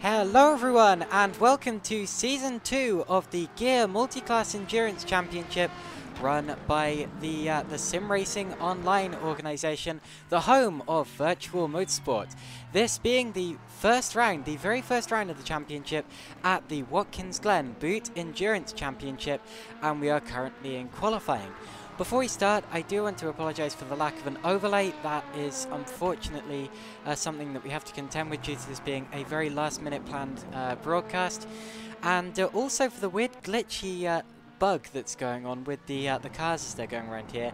Hello everyone and welcome to Season 2 of the Gear Multiclass Endurance Championship run by the SimRacingOnline organisation, the home of virtual motorsport. This being the first round, the very first round of the championship at the Watkins Glen Boot Endurance Championship, and we are currently in qualifying. Before we start, I do want to apologise for the lack of an overlay. That is unfortunately something that we have to contend with due to this being a very last minute planned broadcast, and also for the weird glitchy bug that's going on with the cars as they're going around here.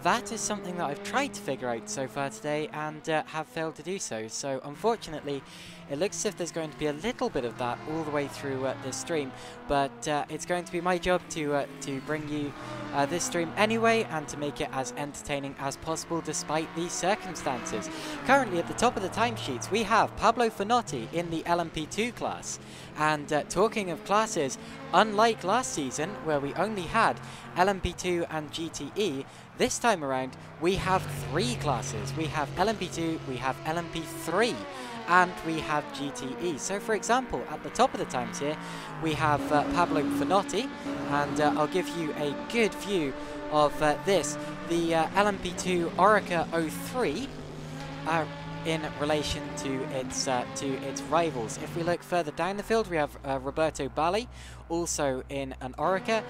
That is something that I've tried to figure out so far today and have failed to do so. So unfortunately, it looks as if there's going to be a little bit of that all the way through this stream, but it's going to be my job to bring you this stream anyway and to make it as entertaining as possible despite these circumstances. Currently at the top of the timesheets we have Pablo Finotti in the LMP2 class, and talking of classes, unlike last season where we only had LMP2 and GTE, this time around we have three classes. We have LMP2, we have LMP3, and we have GTE. So for example, at the top of the times here we have Pablo Finotti, and I'll give you a good view of this, the LMP2 Orica 03 in relation to its rivals. If we look further down the field, we have Roberto Bali, also in an Orica,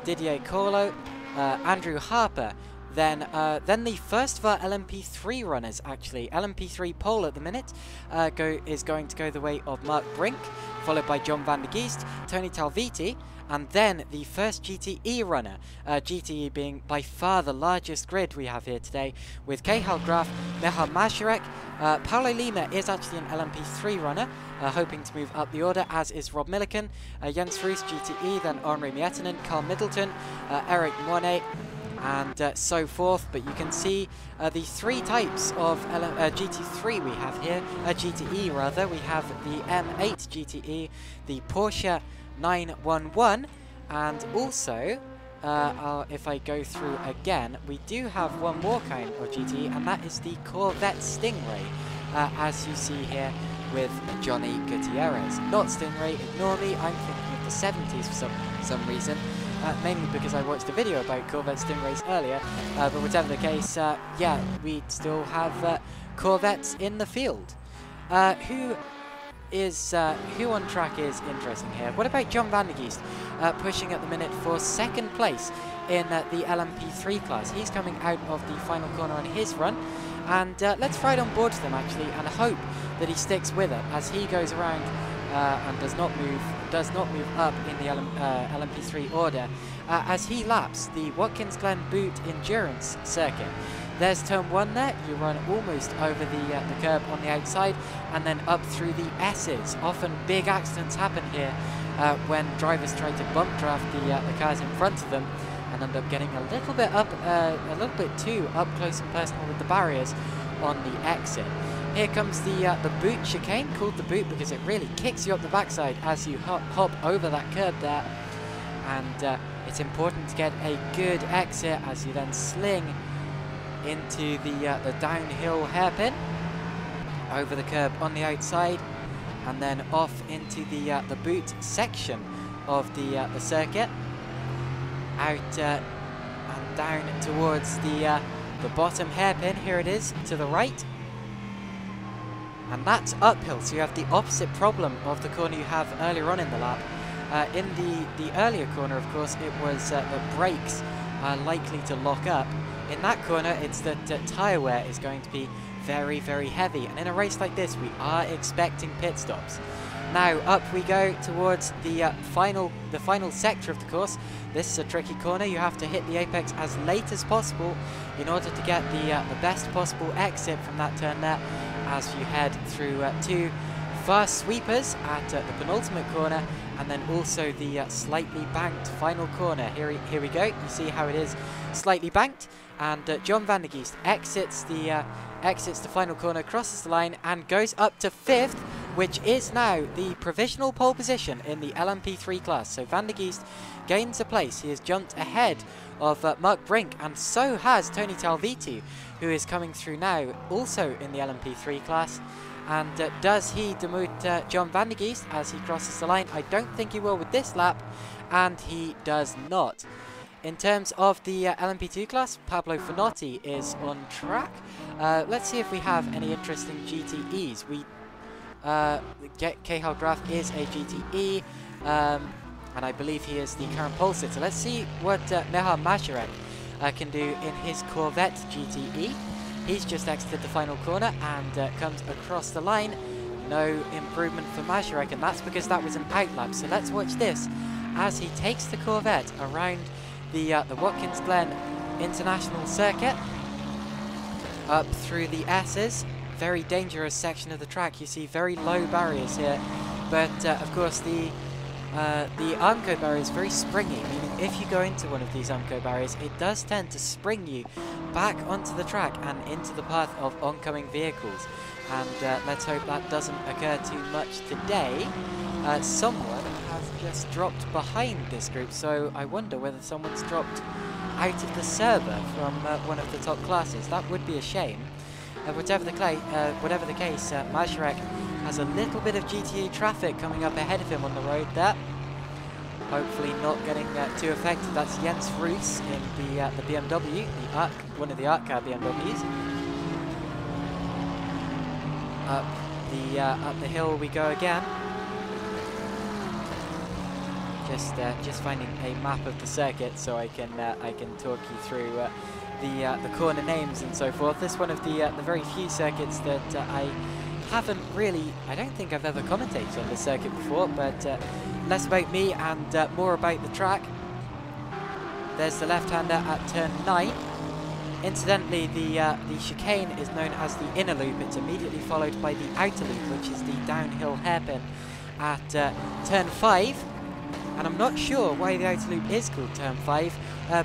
Didier Colo, Andrew Harper. Then the first of our LMP3 runners, actually. LMP3 pole at the minute is going to go the way of Mark Brink, followed by John van der Geest, Tony Talviti, and then the first GTE runner, GTE being by far the largest grid we have here today, with Kehal Graf, Michal Mazurek. Paulo Lima is actually an LMP3 runner, hoping to move up the order, as is Rob Milliken, Jens Roos GTE, then Henri Miettinen, Carl Middleton, Eric Monet, and so forth. But you can see the three types of GT3 we have here, GTE rather. We have the M8 GTE, the Porsche 911, and also if I go through again, we do have one more kind of GTE, and that is the Corvette Stingray, as you see here with Johnny Gutierrez. Not Stingray, ignore me, I'm thinking of the 70s for some reason. Mainly because I watched a video about Corvette Stingrays earlier, but whatever the case, yeah, we still have Corvettes in the field. Who on track is interesting here? What about John van der Geest, pushing at the minute for second place in the LMP3 class? He's coming out of the final corner on his run, and let's ride on board to them actually and hope that he sticks with it as he goes around and does not move up in the LMP3 order as he laps the Watkins Glen Boot Endurance circuit. There's turn 1 there, you run almost over the curb on the outside and then up through the S's. Often big accidents happen here when drivers try to bump draft the cars in front of them and end up getting a little bit too up close and personal with the barriers on the exit. Here comes the boot chicane, called the boot because it really kicks you up the backside as you hop over that curb there, and it's important to get a good exit as you then sling into the downhill hairpin over the curb on the outside, and then off into the boot section of the circuit, out and down towards the bottom hairpin. Here it is to the right. And that's uphill, so you have the opposite problem of the corner you have earlier on in the lap. In the earlier corner, of course, it was the brakes are likely to lock up. In that corner, it's that tyre wear is going to be very, very heavy. And in a race like this, we are expecting pit stops. Now, up we go towards the final sector of the course. This is a tricky corner. You have to hit the apex as late as possible in order to get the best possible exit from that turn there, as you head through two fast sweepers at the penultimate corner, and then also the slightly banked final corner. Here we go. You see how it is slightly banked, and John van der Geest exits the final corner, crosses the line, and goes up to 5th, which is now the provisional pole position in the LMP3 class. So van der Geest gains a place. He has jumped ahead of Mark Brink, and so has Tony Talviti, who is coming through now, also in the LMP3 class. And does he demote John van der Geest as he crosses the line? I don't think he will with this lap, and he does not. In terms of the LMP2 class, Pablo Finotti is on track. Let's see if we have any interesting GTEs. Cahill Graf is a GTE, and I believe he is the current pole sitter. Let's see what Michal Majerek can do in his Corvette GTE. He's just exited the final corner and comes across the line. No improvement for Majerek, and that's because that was an outlap. So let's watch this as he takes the Corvette around the Watkins Glen International Circuit, up through the S's. Very dangerous section of the track. You see very low barriers here, but of course the Armco barrier is very springy, meaning if you go into one of these Armco barriers, it does tend to spring you back onto the track and into the path of oncoming vehicles. And let's hope that doesn't occur too much today. Someone has just dropped behind this group, so I wonder whether someone's dropped out of the server from one of the top classes. That would be a shame. Whatever the case, Majerek has a little bit of GTE traffic coming up ahead of him on the road there. Hopefully not getting too affected. That's Jens Roos in the BMW, one of the ARC car BMWs. Up the hill we go again. Just finding a map of the circuit so I can talk you through the corner names and so forth. This is one of the very few circuits that I don't think I've ever commentated on this circuit before, but less about me and more about the track. There's the left-hander at turn 9. Incidentally, the chicane is known as the inner loop. It's immediately followed by the outer loop, which is the downhill hairpin at turn 5. And I'm not sure why the outer loop is called turn 5,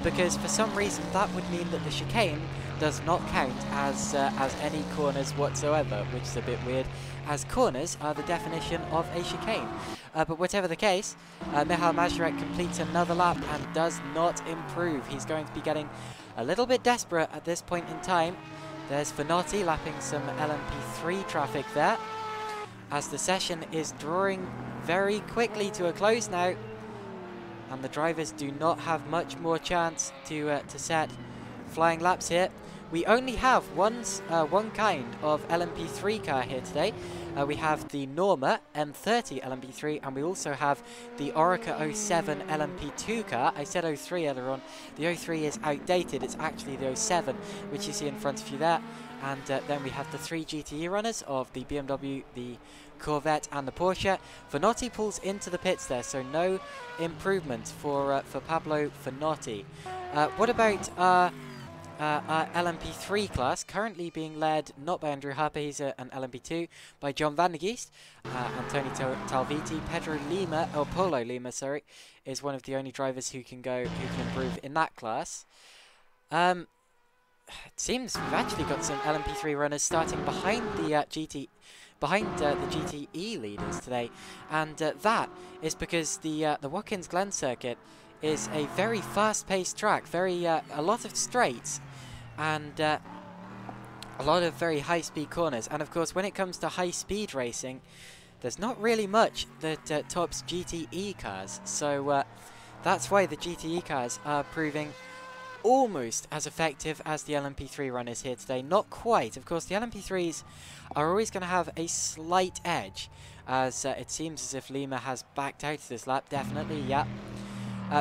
because for some reason that would mean that the chicane does not count as any corners whatsoever, which is a bit weird, as corners are the definition of a chicane. But whatever the case, Michal Majerek completes another lap and does not improve. He's going to be getting a little bit desperate at this point in time. There's Finotti lapping some LMP3 traffic there, as the session is drawing very quickly to a close now, and the drivers do not have much more chance to set flying laps here. We only have one kind of LMP3 car here today. We have the Norma M30 LMP3, and we also have the Orica 07 LMP2 car. I said 03 earlier on. The 03 is outdated. It's actually the 07, which you see in front of you there. And then we have the 3 GTE runners of the BMW, the Corvette and the Porsche. Finotti pulls into the pits there, so no improvement for Pablo Finotti. What about our LMP3 class, currently being led not by Andrew Harper, he's an LMP2, by John van der Geest, Antonio Talviti, Polo Lima, sorry, is one of the only drivers who can improve in that class. It seems we've actually got some LMP3 runners starting behind the GTE leaders today, and that is because the Watkins Glen circuit is a very fast-paced track, a lot of straights, and a lot of very high-speed corners. And of course, when it comes to high-speed racing, there's not really much that tops GTE cars. So that's why the GTE cars are proving almost as effective as the LMP3 runners here today. Not quite. Of course, the LMP3s are always going to have a slight edge, as it seems as if Lima has backed out of this lap. Definitely, yeah.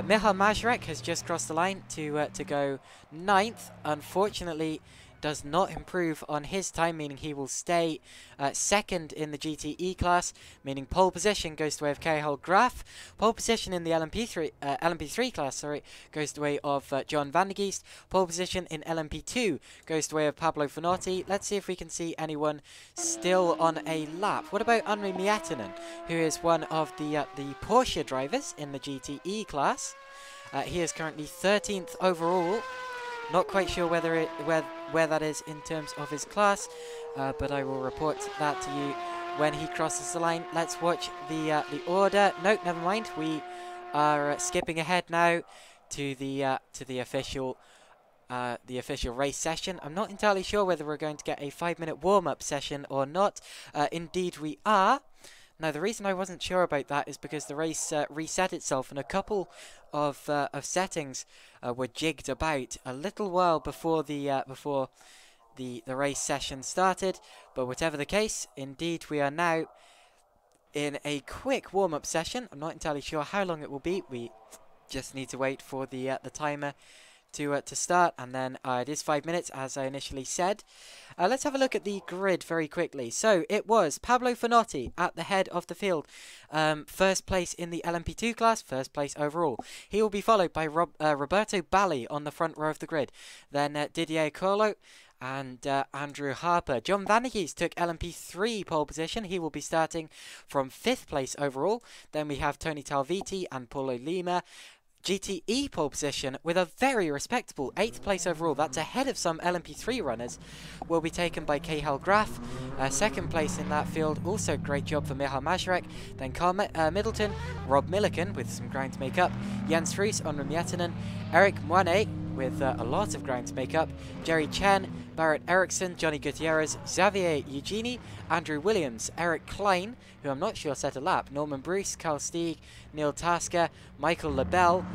Michal Majerek has just crossed the line to go 9th. Unfortunately, does not improve on his time, meaning he will stay 2nd in the GTE class, meaning pole position goes the way of Cahill Graf. Pole position in the LMP3 class, sorry, goes the way of John van der Geest. Pole position in LMP2 goes the way of Pablo Finotti. Let's see if we can see anyone still on a lap. What about Henri Miettinen, who is one of the Porsche drivers in the GTE class? He is currently 13th overall. Not quite sure where that is in terms of his class, but I will report that to you when he crosses the line. Let's watch the order. No, never mind. We are skipping ahead now to the official the official race session. I'm not entirely sure whether we're going to get a 5-minute warm-up session or not. Indeed we are. Now the reason I wasn't sure about that is because the race reset itself, and a couple of settings were jigged about a little while before the race session started. But whatever the case, indeed we are now in a quick warm-up session. I'm not entirely sure how long it will be. We just need to wait for the timer to start, and then it is 5 minutes as I initially said. Let's have a look at the grid very quickly. So it was Pablo Finotti at the head of the field, first place in the LMP2 class, first place overall. He will be followed by Roberto Bali on the front row of the grid, then Didier Colo and Andrew Harper. John Vanderkees took LMP3 pole position. He will be starting from 5th place overall. Then we have Tony Talviti and Paulo Lima. GTE pole position with a very respectable 8th place overall. That's ahead of some LMP3 runners. Will be taken by Cahill Graf. 2nd place in that field. Also great job for Michal Mazurek. Then Carl Middleton, Rob Milliken with some ground to make up. Jens Fries, Onra Miettinen, Eric Moinet with a lot of ground to make up. Jerry Chen, Barrett Eriksson, Johnny Gutierrez, Xavier Eugeni, Andrew Williams, Eric Klein, who I'm not sure set a lap, Norman Bruce, Carl Stieg, Neil Tasker, Michael Lebel,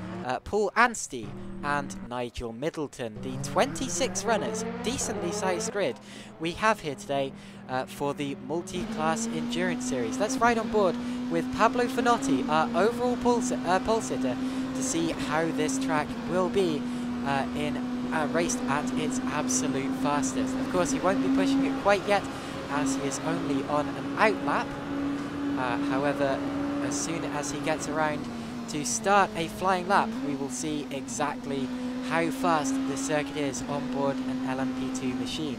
Paul Anstey, and Nigel Middleton. The 26 runners, decently sized grid we have here today for the Multi-Class Endurance Series. Let's ride on board with Pablo Finotti, our overall pole sitter, to see how this track will be raced at its absolute fastest. Of course, he won't be pushing it quite yet, as he is only on an out lap. However, as soon as he gets around to start a flying lap, we will see exactly how fast the circuit is on board an LMP2 machine.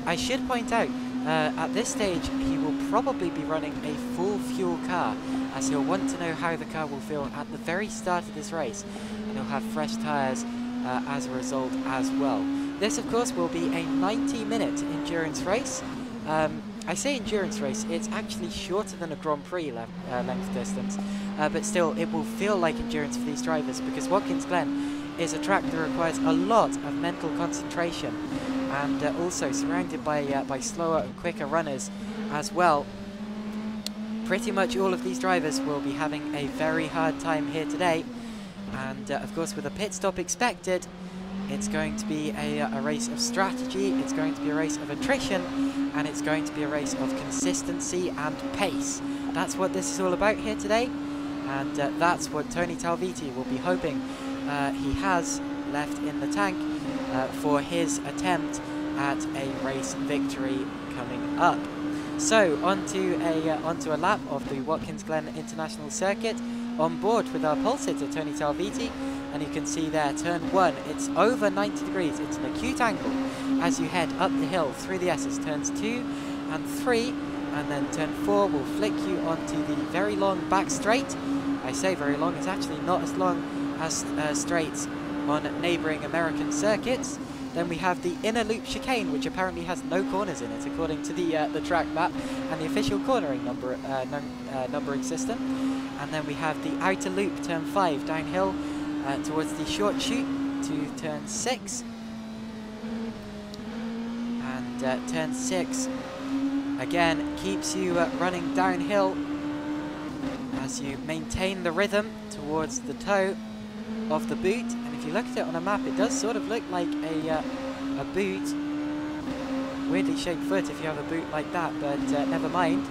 I should point out, at this stage, he will probably be running a full fuel car, as he'll want to know how the car will feel at the very start of this race, and he'll have fresh tyres as a result as well. This of course will be a 90-minute endurance race. I say endurance race, it's actually shorter than a Grand Prix length distance, but still it will feel like endurance for these drivers, because Watkins Glen is a track that requires a lot of mental concentration, and also surrounded by slower and quicker runners as well. Pretty much all of these drivers will be having a very hard time here today. And of course, with a pit stop expected, it's going to be a race of strategy, it's going to be a race of attrition, and it's going to be a race of consistency and pace. That's what this is all about here today, and that's what Tony Talviti will be hoping he has left in the tank for his attempt at a race victory coming up. So, onto a lap of the Watkins Glen International Circuit, on board with our pole sitter Tony Talviti, and you can see there, turn 1, it's over 90 degrees, it's an acute angle as you head up the hill through the S's. Turns 2 and 3, and then turn 4 will flick you onto the very long back straight. I say very long, it's actually not as long as straights on neighbouring American circuits. Then we have the inner loop chicane, which apparently has no corners in it, according to the track map and the official cornering numbering system. And then we have the outer loop, turn 5, downhill towards the short chute to turn 6. And turn 6, again, keeps you running downhill as you maintain the rhythm towards the toe of the boot. And if you look at it on a map, it does sort of look like a boot. Weirdly shaped foot if you have a boot like that, but never mind.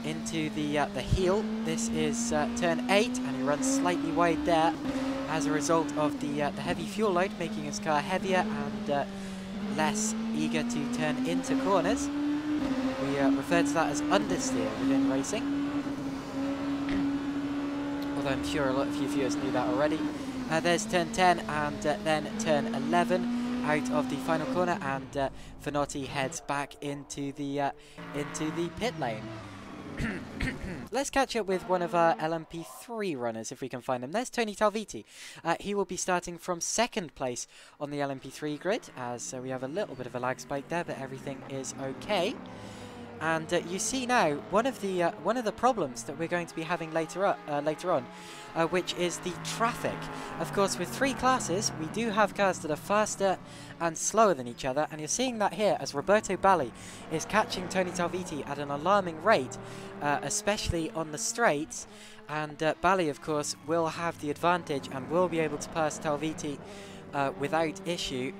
Into the heel. This is turn 8, and he runs slightly wide there as a result of the heavy fuel load, making his car heavier and less eager to turn into corners. We refer to that as understeer within racing, although I'm sure a lot of you viewers knew that already. There's turn 10 and then turn 11 out of the final corner, and Finotti heads back into the pit lane. Let's catch up with one of our LMP3 runners if we can find him. There's Tony Talviti. He will be starting from 2nd place on the LMP3 grid, as we have a little bit of a lag spike there, but everything is okay. And you see now one of the problems that we're going to be having later on, which is the traffic. Of course, with 3 classes, we do have cars that are faster and slower than each other, and you're seeing that here as Roberto Bali is catching Tony Talviti at an alarming rate, especially on the straights. And Bali, of course, will have the advantage and will be able to pass Talviti without issue.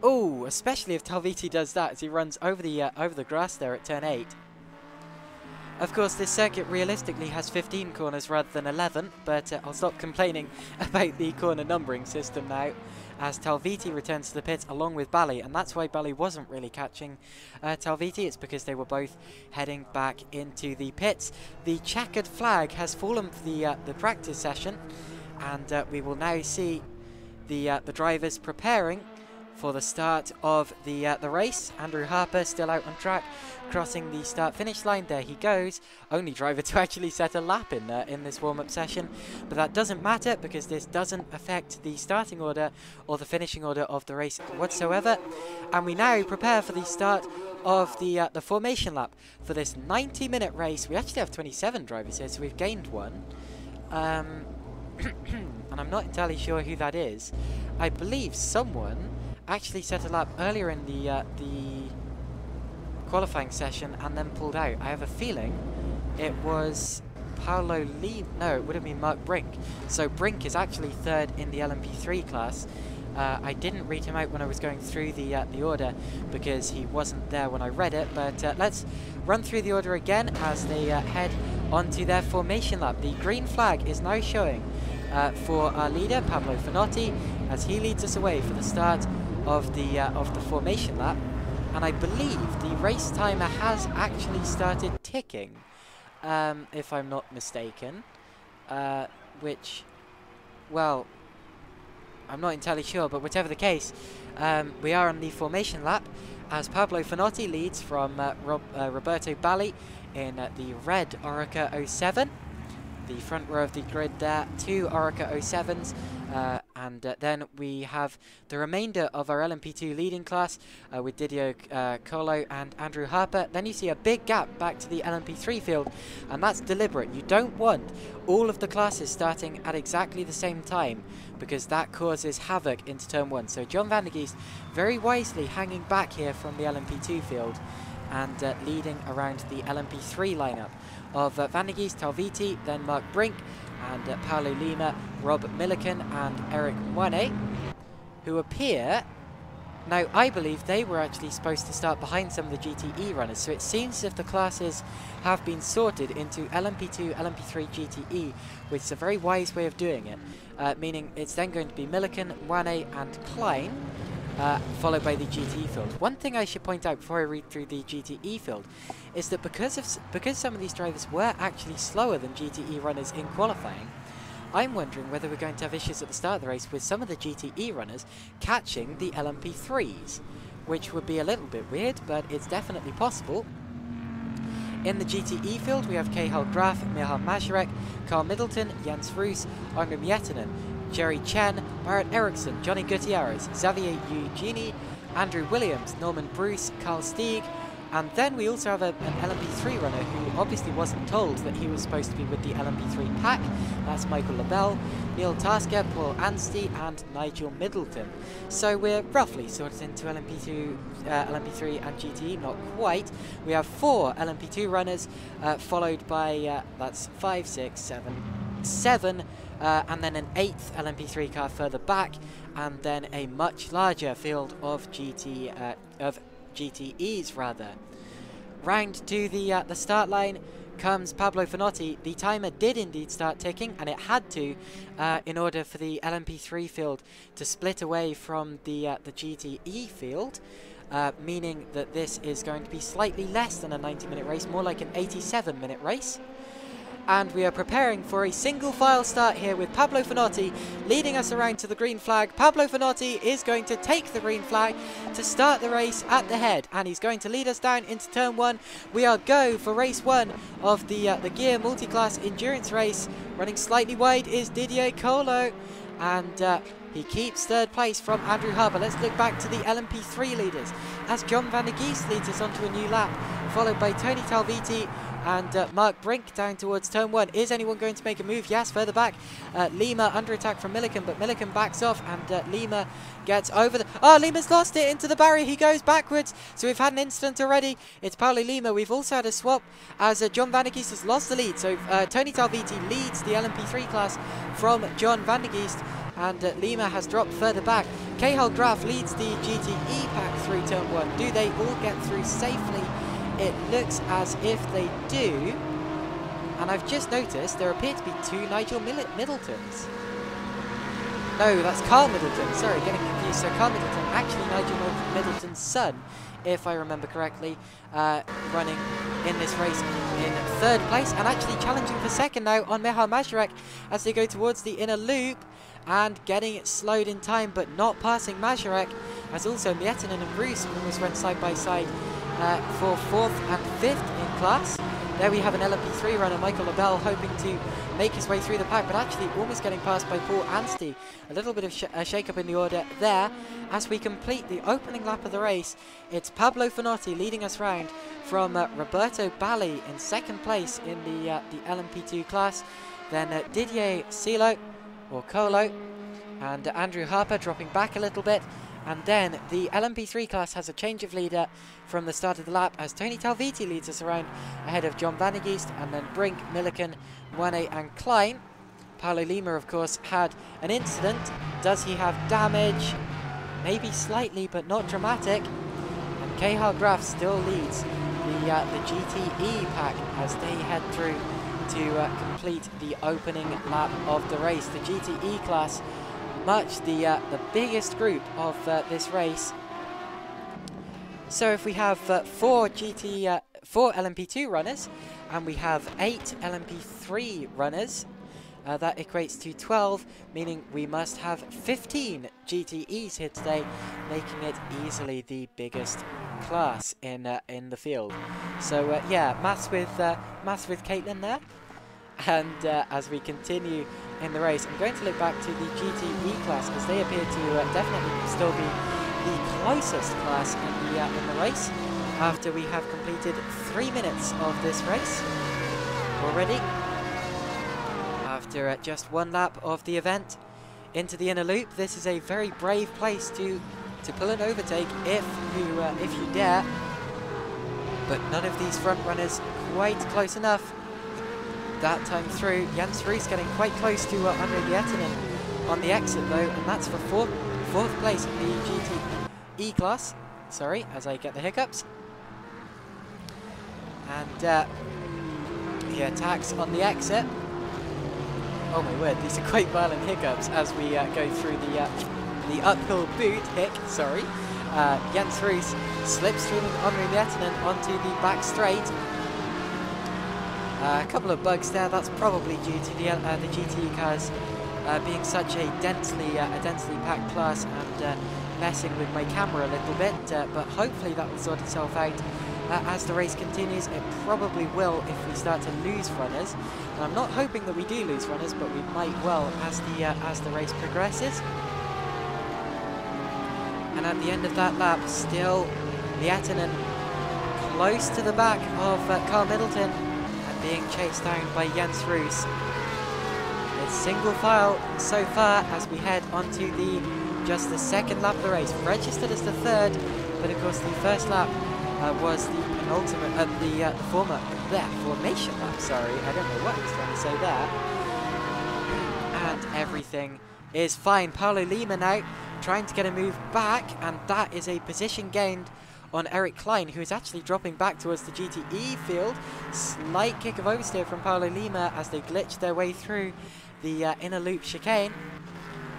Oh, especially if Talviti does that as he runs over the grass there at turn 8. Of course, this circuit realistically has 15 corners rather than 11, but I'll stop complaining about the corner numbering system now, as Talviti returns to the pits along with Bali, and that's why Bali wasn't really catching Talviti. It's because they were both heading back into the pits. The checkered flag has fallen for the practice session, and we will now see the drivers preparing for the start of the race. Andrew Harper still out on track, crossing the start-finish line. There he goes. Only driver to actually set a lap in this warm-up session. But that doesn't matter because this doesn't affect the starting order or the finishing order of the race whatsoever. And we now prepare for the start of the formation lap for this 90-minute race. We actually have 27 drivers here, so we've gained one. And I'm not entirely sure who that is. I believe someone actually set a lap earlier in the qualifying session and then pulled out. I have a feeling it was Paolo Lee. No, it would have been Mark Brink. So Brink is actually 3rd in the LMP3 class. I didn't read him out when I was going through the order because he wasn't there when I read it, but let's run through the order again as they head onto their formation lap. The green flag is now showing for our leader, Pablo Finotti, as he leads us away for the start of the formation lap, and I believe the race timer has actually started ticking, if I'm not mistaken, which, well, I'm not entirely sure, but whatever the case, we are on the formation lap as Pablo Finotti leads from Roberto Bali in the red Oreca 07. The front row of the grid there, 2 Oreca 07s, and then we have the remainder of our LMP2 leading class with Didier Colo and Andrew Harper. Then you see a big gap back to the LMP3 field, and that's deliberate. You don't want all of the classes starting at exactly the same time because that causes havoc into turn 1. So John van der Geest very wisely hanging back here from the LMP2 field and leading around the LMP3 lineup of Van der Geest, Talviti, then Mark Brink, and Paolo Lima, Rob Milliken, and Eric Moine, who appear... Now, I believe they were actually supposed to start behind some of the GTE runners, so it seems as if the classes have been sorted into LMP2, LMP3, GTE, which is a very wise way of doing it, meaning it's then going to be Milliken, Moine, and Klein, followed by the GTE field. One thing I should point out before I read through the GTE field is that because some of these drivers were actually slower than GTE runners in qualifying, I'm wondering whether we're going to have issues at the start of the race with some of the GTE runners catching the LMP3s, which would be a little bit weird, but it's definitely possible. In the GTE field, we have Cahill Graf, Michal Mazurek, Carl Middleton, Jens Roos, Arne Miettinen, Jerry Chen, Barrett Eriksson, Johnny Gutierrez, Xavier Eugeni, Andrew Williams, Norman Bruce, Carl Stieg, and then we also have an LMP3 runner who obviously wasn't told that he was supposed to be with the LMP3 pack. That's Michael Labelle, Neil Tasker, Paul Anstey, and Nigel Middleton. So we're roughly sorted into LMP2, LMP3 and GTE, not quite. We have 4 LMP2 runners, followed by, that's 5, 6, 7, and then an 8th LMP3 car further back, and then a much larger field of GTEs rather. Round to the start line comes Pablo Finotti. The timer did indeed start ticking, and it had to in order for the LMP3 field to split away from the GTE field, meaning that this is going to be slightly less than a 90-minute race, more like an 87-minute race. And we are preparing for a single file start here with Pablo Finotti leading us around to the green flag. Pablo Finotti is going to take the green flag to start the race at the head, and he's going to lead us down into turn 1. We are go for race 1 of the Gear Multiclass Endurance race. Running slightly wide is Didier Colo, and he keeps 3rd place from Andrew Harper. Let's look back to the LMP3 leaders as John van der Geest leads us onto a new lap followed by Tony Talviti and Mark Brink down towards turn 1. Is anyone going to make a move? Yes, further back. Lima under attack from Milliken, but Milliken backs off, and Lima gets over the... Oh, Lima's lost it into the barrier. He goes backwards. So we've had an incident already. It's Paulo Lima. We've also had a swap as John Van der Geest has lost the lead. So Tony Talviti leads the LMP3 class from John Van der Geest, and Lima has dropped further back. Cahill Graf leads the GTE pack through turn 1. Do they all get through safely? It looks as if they do. And I've just noticed there appear to be 2 Nigel Middletons. No, that's Carl Middleton. Sorry, getting confused. So Carl Middleton, actually Nigel Middleton's son, if I remember correctly, running in this race in 3rd place and actually challenging for 2nd now on Michal Mazurek as they go towards the inner loop and getting it slowed in time, but not passing Mazurek, as also Miettinen and Bruce almost went side by side for 4th and 5th in class. There we have an LMP3 runner, Michael Labelle, hoping to make his way through the pack, but actually almost getting passed by Paul Anstey. A little bit of a shake-up in the order there. As we complete the opening lap of the race, it's Pablo Finotti leading us round from Roberto Bali in 2nd place in the LMP2 class. Then Didier Cilo, or Colo, and Andrew Harper dropping back a little bit. And then the LMP3 class has a change of leader from the start of the lap as Tony Talviti leads us around ahead of John Van der Geest, and then Brink, Milliken, Wane and Klein. Paulo Lima, of course, had an incident. Does he have damage? Maybe slightly, but not dramatic. And Cahill Graf still leads the GTE pack as they head through to complete the opening lap of the race. The GTE class, much the biggest group of this race. So if we have 4 LMP2 runners and we have 8 LMP3 runners, that equates to 12, meaning we must have 15 GTEs here today, making it easily the biggest class in the field. So yeah, maths with Caitlin there. And as we continue in the race, I'm going to look back to the GTE class as they appear to definitely still be the closest class in the race, after we have completed 3 minutes of this race already. After just 1 lap of the event into the inner loop, this is a very brave place to pull an overtake if you dare. But none of these front runners quite close enough that time through. Jens Roos getting quite close to Andre Miettinen on the exit though, and that's for fourth place in the GTE class. Sorry, as I get the hiccups. And the attacks on the exit. Oh my word, these are quite violent hiccups as we go through the uphill boot hick. Sorry, Jens Roos slipstreaming Andre Miettinen onto the back straight. A couple of bugs there. That's probably due to the GTE cars being such a densely packed class and messing with my camera a little bit. But hopefully that will sort itself out as the race continues. It probably will if we start to lose runners. And I'm not hoping that we do lose runners, but we might well as the race progresses. And at the end of that lap, still Miettinen close to the back of Carl Middleton, being chased down by Jens Roos. It's single file so far as we head onto just the 2nd lap of the race. Registered as the 3rd, but of course the 1st lap was the penultimate, the formation lap, sorry. I don't know what I was trying to say there. And everything is fine. Paulo Lima now trying to get a move back, and that is a position gained on Eric Klein, who is actually dropping back towards the GTE field. Slight kick of oversteer from Paulo Lima as they glitch their way through the inner loop chicane.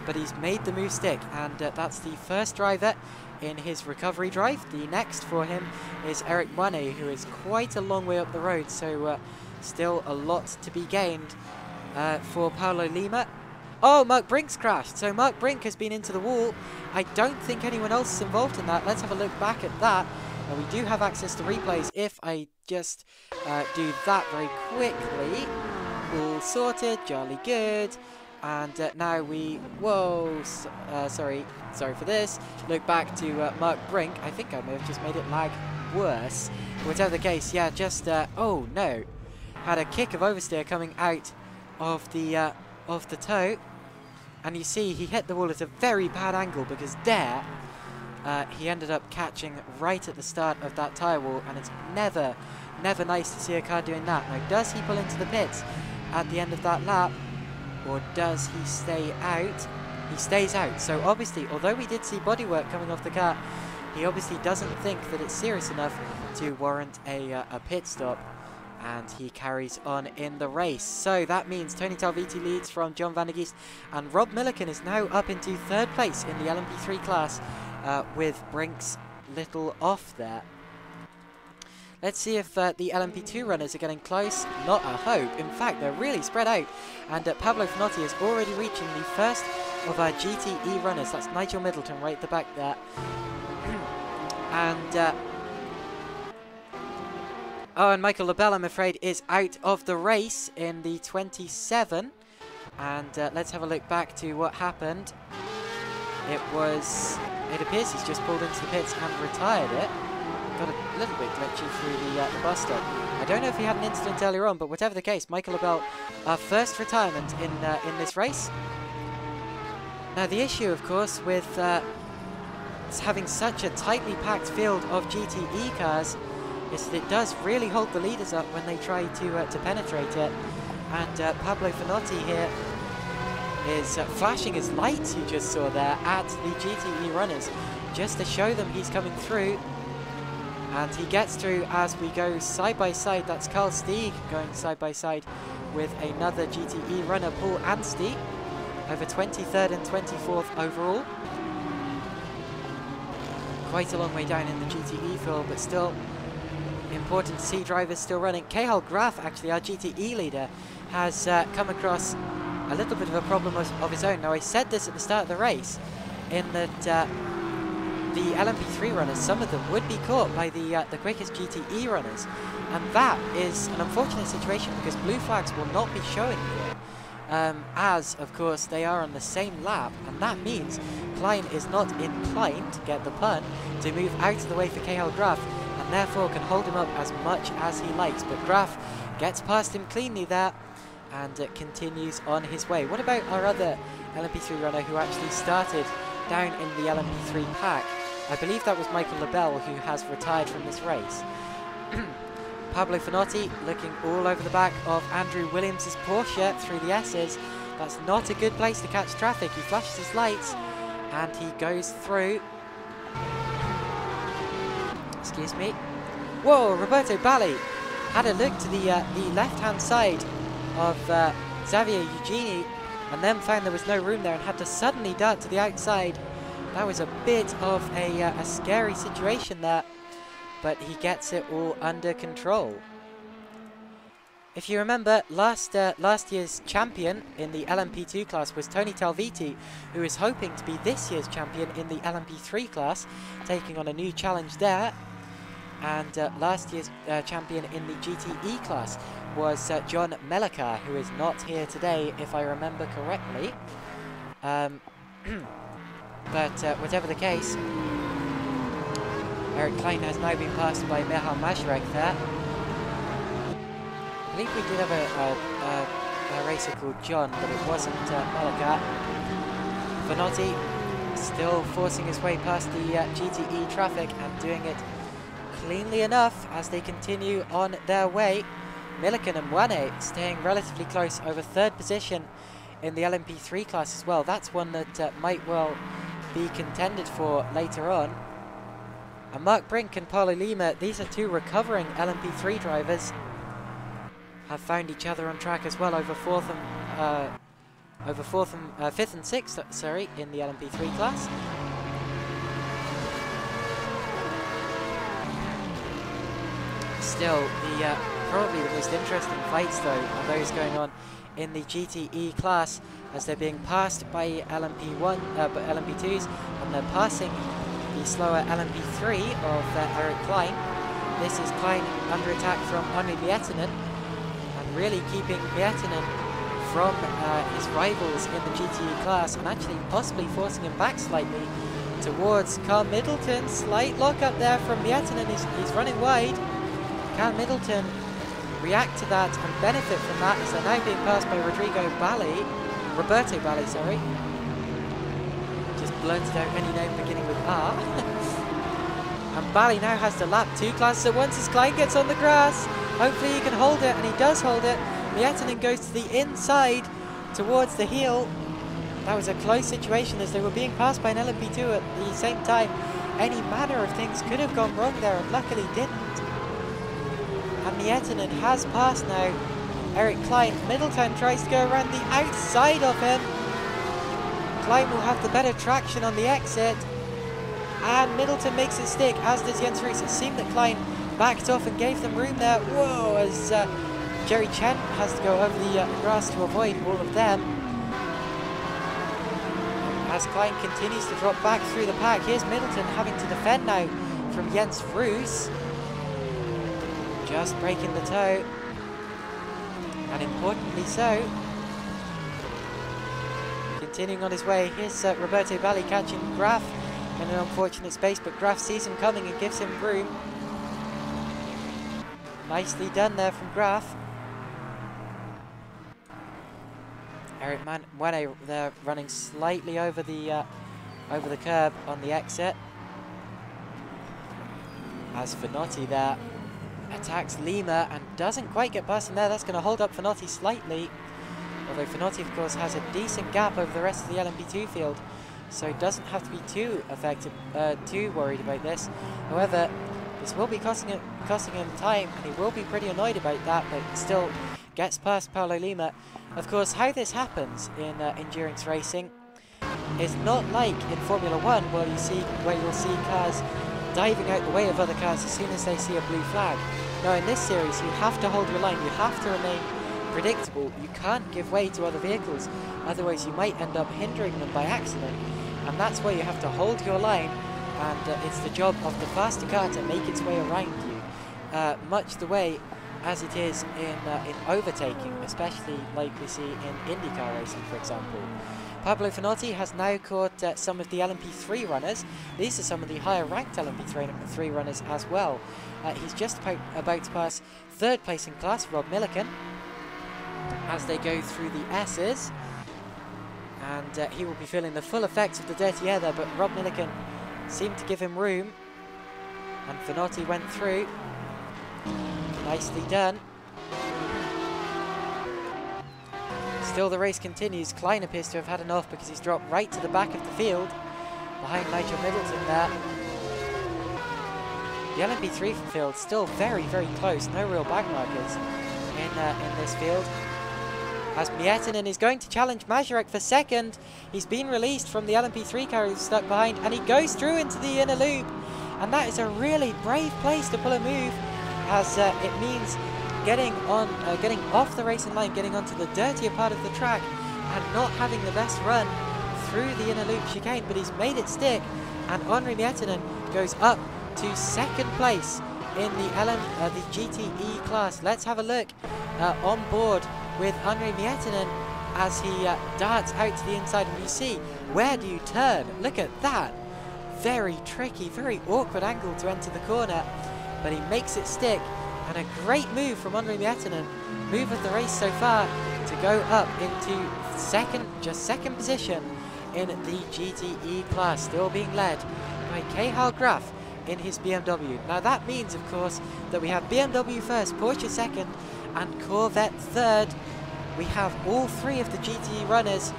But he's made the move stick, and that's the first driver in his recovery drive. The next for him is Eric Wane, who is quite a long way up the road, so still a lot to be gained for Paulo Lima. Oh, Mark Brink's crashed. So Mark Brink has been into the wall. I don't think anyone else is involved in that. Let's have a look back at that. We do have access to replays if I just do that very quickly. All sorted, jolly good. And now we... Whoa, sorry for this. Look back to Mark Brink. I think I may have just made it lag worse. Whatever the case, yeah, just, oh no. Had a kick of oversteer coming out of the toe. And you see he hit the wall at a very bad angle because there, he ended up catching right at the start of that tyre wall, and it's never nice to see a car doing that. Now, does he pull into the pits at the end of that lap, or does he stay out? He stays out. So obviously, although we did see bodywork coming off the car, he obviously doesn't think that it's serious enough to warrant a pit stop, and he carries on in the race. So that means Tony Talviti leads from John Van der Geest, and Rob Milliken is now up into 3rd place in the LMP3 class, with Brinks little off there. Let's see if the LMP2 runners are getting close. Not a hope. In fact, they're really spread out. And Pablo Finotti is already reaching the first of our GTE runners. That's Nigel Middleton right at the back there. And oh, and Michael Labelle, I'm afraid, is out of the race in the 27. And let's have a look back to what happened. It appears he's just pulled into the pits and retired it. Got a little bit glitchy through the bus stop. I don't know if he had an incident earlier on, but whatever the case, Michael Labelle, our first retirement in this race. Now the issue, of course, with having such a tightly packed field of GTE cars is that it does really hold the leaders up when they try to penetrate it. And Pablo Finotti here is flashing his lights, you just saw there, at the GTE runners, just to show them he's coming through. And he gets through as we go side by side. That's Carl Stieg going side by side with another GTE runner, Paul Anstey, over 23rd and 24th overall. Quite a long way down in the GTE field, but still important to see drivers still running. Cahill Graf, actually, our GTE leader, has come across a little bit of a problem of his own. Now, I said this at the start of the race, in that the LMP3 runners, some of them would be caught by the quickest GTE runners, and that is an unfortunate situation because blue flags will not be showing here, as of course they are on the same lap, and that means Klein is not inclined, get the pun, to move out of the way for Cahill Graf, and therefore can hold him up as much as he likes. But Graf gets past him cleanly there and continues on his way. What about our other LMP3 runner who actually started down in the LMP3 pack? I believe that was Michael Labelle, who has retired from this race. Pablo Finotti looking all over the back of Andrew Williams' Porsche through the S's. That's not a good place to catch traffic. He flashes his lights and he goes through. Excuse me. Whoa, Roberto Bali had a look to the left-hand side of Xavier Eugeni, and then found there was no room there and had to suddenly dart to the outside. That was a bit of a scary situation there, but he gets it all under control. If you remember, last year's champion in the LMP2 class was Tony Talviti, who is hoping to be this year's champion in the LMP3 class, taking on a new challenge there. And last year's champion in the GTE class was John Mellicar, who is not here today, if I remember correctly. But whatever the case, Eric Klein has now been passed by Mihal Mazurek there. I believe we did have a racer called John, but it wasn't Mellicar. Finotti still forcing his way past the GTE traffic and doing it cleanly enough as they continue on their way. Milliken and Mwane staying relatively close over 3rd position in the LMP3 class as well. That's one that might well be contended for later on. And Mark Brink and Paulo Lima, these are two recovering LMP3 drivers, have found each other on track as well over 5th and 6th, sorry, in the LMP3 class. Still, probably the most interesting fights though are those going on in the GTE class, as they're being passed by LMP2s, and they're passing the slower LMP3 of Eric Klein. This is Klein under attack from Henri Miettinen, and really keeping Miettinen from his rivals in the GTE class, and actually possibly forcing him back slightly towards Carl Middleton. Slight lock up there from Miettinen. He's running wide. Can Middleton react to that and benefit from that as they're now being passed by Roberto Bali, sorry. Just blurted out any name beginning with R. And Bali now has to lap 2 classes at once as Klein gets on the grass. Hopefully he can hold it, and he does hold it. Miettinen goes to the inside towards the heel. That was a close situation as they were being passed by an LMP2 at the same time. Any manner of things could have gone wrong there, and luckily didn't. And Miettinen has passed now Eric Klein. Middleton tries to go around the outside of him. Klein will have the better traction on the exit. And Middleton makes it stick, as does Jens Roos. It seemed that Klein backed off and gave them room there. Whoa, as Jerry Chen has to go over the grass to avoid all of them. As Klein continues to drop back through the pack, here's Middleton having to defend now from Jens Roos. Just breaking the toe, and importantly so. Continuing on his way, here's Roberto Bali catching Graf in an unfortunate space, but Graf sees him coming and gives him room. Nicely done there from Graf. Eric Mwene there running slightly over the curb on the exit. As Finotti there attacks Lima and doesn't quite get past him there. That's going to hold up Finotti slightly. Although Finotti, of course, has a decent gap over the rest of the LMP2 field, so doesn't have to be too worried about this. However, this will be costing him time, and he will be pretty annoyed about that, but still gets past Paulo Lima. Of course, how this happens in endurance racing is not like in Formula 1, where you'll see cars diving out the way of other cars as soon as they see a blue flag. Now in this series you have to hold your line, you have to remain predictable, you can't give way to other vehicles, otherwise you might end up hindering them by accident, and that's why you have to hold your line, and it's the job of the faster car to make its way around you, much the way as it is in overtaking, especially like we see in IndyCar racing, for example. Pablo Finotti has now caught some of the LMP3 runners. These are some of the higher ranked LMP3 runners as well. He's just about to pass 3rd place in class, Rob Milliken, as they go through the S's. And he will be feeling the full effects of the dirty air there, but Rob Milliken seemed to give him room. And Finotti went through. Nicely done. Still the race continues. Klein appears to have had enough because he's dropped right to the back of the field behind Nigel Middleton there. The LMP3 field still very, very close. No real back markers in this field. As Miettinen is going to challenge Mazurek for 2nd. He's been released from the LMP3 car who's stuck behind, and he goes through into the inner loop. And that is a really brave place to pull a move, as it means getting off the racing line, getting onto the dirtier part of the track, and not having the best run through the inner loop chicane, but he's made it stick, and Henri Miettinen goes up to 2nd place in the GTE class. Let's have a look on board with Henri Miettinen as he darts out to the inside, and you see, where do you turn? Look at that! Very tricky, very awkward angle to enter the corner, but he makes it stick. And a great move from Henri Miettinen, move of the race so far, to go up into second position in the GTE class, still being led by Cathal Graf in his BMW. Now that means, of course, that we have BMW first, Porsche second, and Corvette third. We have all 3 of the GTE runners,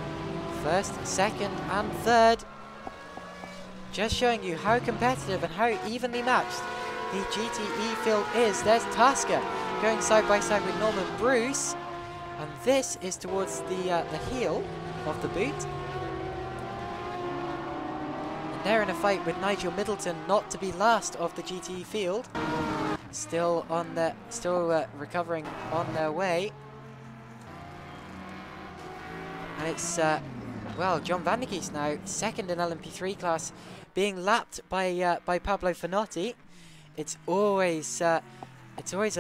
1st, 2nd, and 3rd. Just showing you how competitive and how evenly matched the GTE field is. There's Tasker going side by side with Norman Bruce, and this is towards the heel of the boot. And they're in a fight with Nigel Middleton, not to be last of the GTE field. Still recovering on their way, and it's well, John Van der Geest now 2nd in LMP3 class, being lapped by Pablo Finotti. It's always a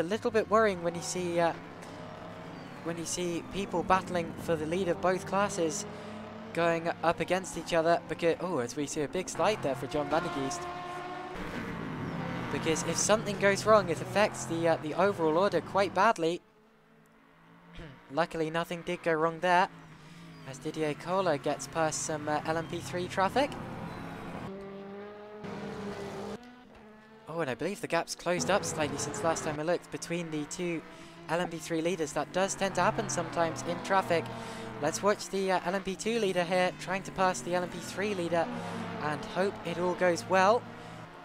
little bit worrying when you see people battling for the lead of both classes going up against each other because, oh, as we see a big slide there for John Van der Geest. Because if something goes wrong, it affects the overall order quite badly. Luckily, nothing did go wrong there, as Didier Kohler gets past some LMP3 traffic. Oh, and I believe the gap's closed up slightly since last time I looked between the two LMP3 leaders. That does tend to happen sometimes in traffic. Let's watch the LMP2 leader here trying to pass the LMP3 leader and hope it all goes well.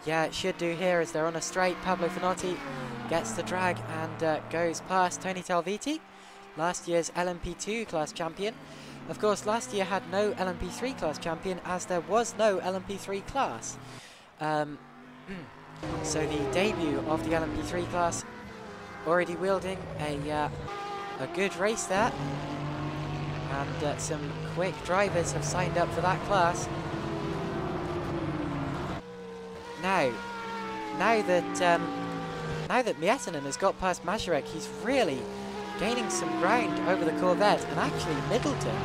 Yeah, it should do here as they're on a straight. Pablo Finotti gets the drag and goes past Tony Talviti, last year's LMP2 class champion. Of course, last year had no LMP3 class champion as there was no LMP3 class. So the debut of the LMP3 class, already wielding a good race there. And some quick drivers have signed up for that class. Now that Miettinen has got past Mazurek, he's really gaining some ground over the Corvette, and actually Middleton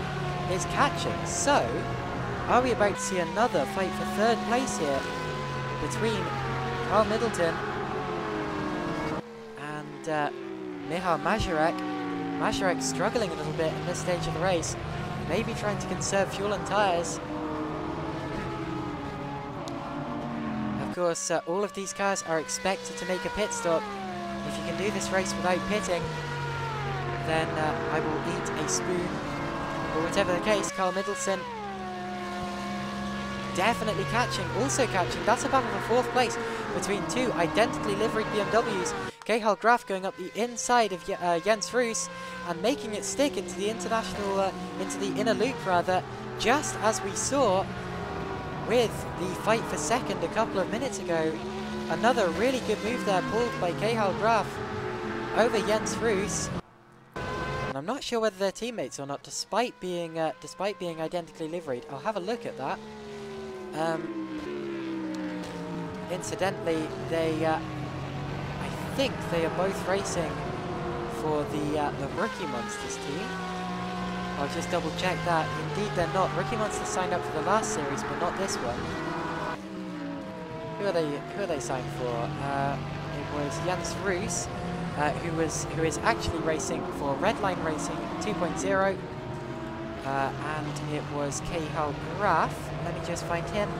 is catching. So, are we about to see another fight for third place here between Carl Middleton and Michal Mazurek? Mazurek struggling a little bit in this stage of the race, maybe trying to conserve fuel and tyres. Of course, all of these cars are expected to make a pit stop. If you can do this race without pitting, then I will eat a spoon. But whatever the case, Carl Middleton definitely catching, also catching. That's a battle for fourth place between two identically liveried BMWs. Cahill Graf going up the inside of Jens Roos and making it stick into the into the inner loop rather, just as we saw with the fight for second a couple of minutes ago. Another really good move there pulled by Cahill Graf over Jens Roos. And I'm not sure whether they're teammates or not, despite being identically liveried. I'll have a look at that. Incidentally, I think they are both racing for the Rookie Monsters team. I'll just double check that. Indeed, they're not. Rookie Monsters signed up for the last series, but not this one. Who are they signed for? It was Jens Roos, who is actually racing for Redline Racing 2.0, and it was Cahill Graf. Let me just find him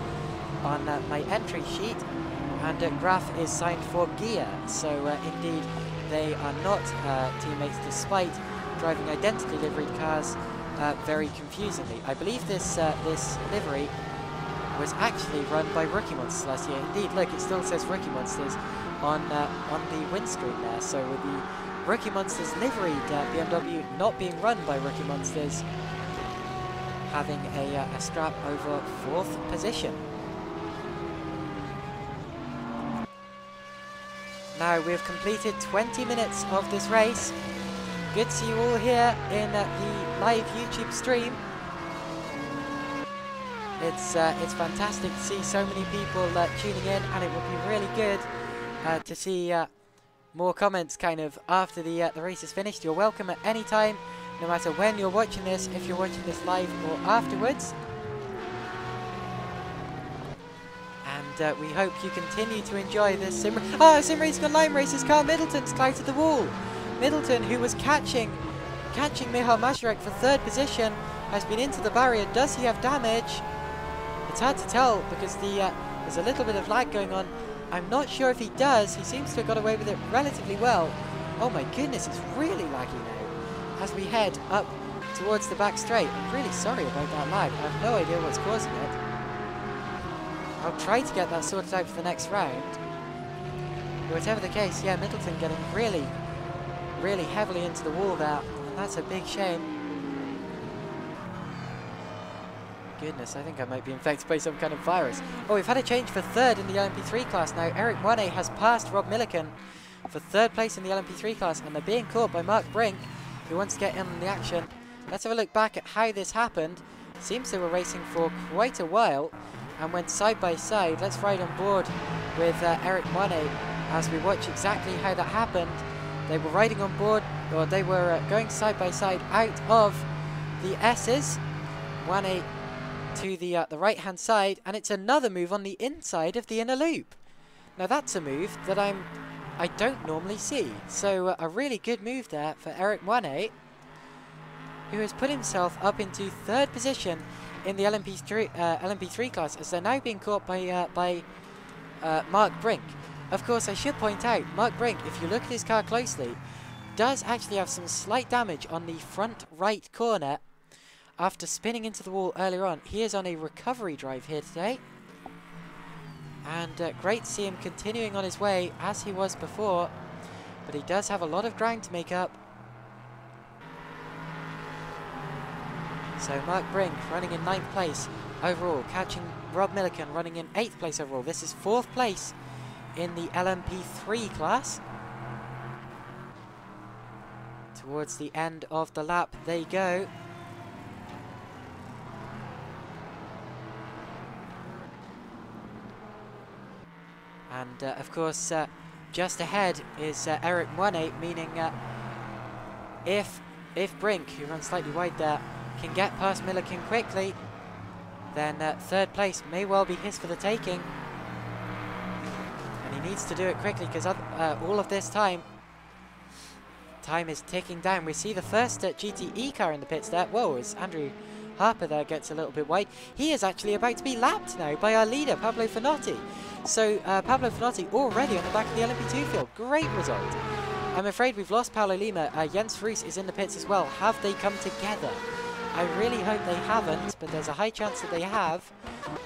on my entry sheet, and Graf is signed for Gear. So indeed, they are not teammates, despite driving identically liveried cars very confusingly. I believe this livery was actually run by Rookie Monsters last year. Indeed, look, it still says Rookie Monsters on the windscreen there. So with the Rookie Monsters liveried BMW not being run by Rookie Monsters, having a scrap over fourth position. Now we've completed 20 minutes of this race. Good to see you all here in the live YouTube stream. It's fantastic to see so many people tuning in, and it would be really good to see more comments kind of after the race is finished. You're welcome at any time, no matter when you're watching this, if you're watching this live or afterwards. And we hope you continue to enjoy this SimRacingOnline races. Carl Middleton's clouted the wall. Middleton, who was catching Michal Mazurek for third position, has been into the barrier. Does he have damage? It's hard to tell because there's a little bit of lag going on. I'm not sure if he does. He seems to have got away with it relatively well. Oh my goodness, it's really laggy now as we head up towards the back straight. I'm really sorry about that lag. I have no idea what's causing it. I'll try to get that sorted out for the next round. But whatever the case, yeah, Middleton getting really heavily into the wall there, and that's a big shame. Goodness, I think I might be infected by some kind of virus. Oh, we've had a change for third in the LMP3 class now. Eric Moinet has passed Rob Milliken for third place in the LMP3 class, and they're being caught by Mark Brink, who wants to get in on the action. Let's have a look back at how this happened. Seems they were racing for quite a while and went side by side. Let's ride on board with Eric Moinet as we watch exactly how that happened. They were riding on board, or they were going side by side out of the S's, 1-8 to the right-hand side, and it's another move on the inside of the inner loop. Now that's a move that I don't normally see. So a really good move there for Eric 1-8, who has put himself up into 3rd position in the LMP3 class, as they're now being caught by Mark Brink. Of course, I should point out, Mark Brink, if you look at his car closely, does actually have some slight damage on the front right corner after spinning into the wall earlier on. He is on a recovery drive here today. And great to see him continuing on his way as he was before. But he does have a lot of ground to make up. So Mark Brink running in 9th place overall, catching Rob Milliken running in 8th place overall. This is 4th place in the LMP3 class. Towards the end of the lap they go. And of course, just ahead is Eric 1-8, meaning if Brink, who runs slightly wide there, can get past Milliken quickly, then 3rd place may well be his for the taking. And he needs to do it quickly, because all of this time is ticking down. We see the first GTE car in the pits there. Whoa, as Andrew Harper there gets a little bit wide. He is actually about to be lapped now by our leader, Pablo Finotti. So Pablo Finotti already on the back of the LMP2 field. Great result. I'm afraid we've lost Paulo Lima. Jens Roos is in the pits as well. Have they come together? I really hope they haven't, but there's a high chance that they have.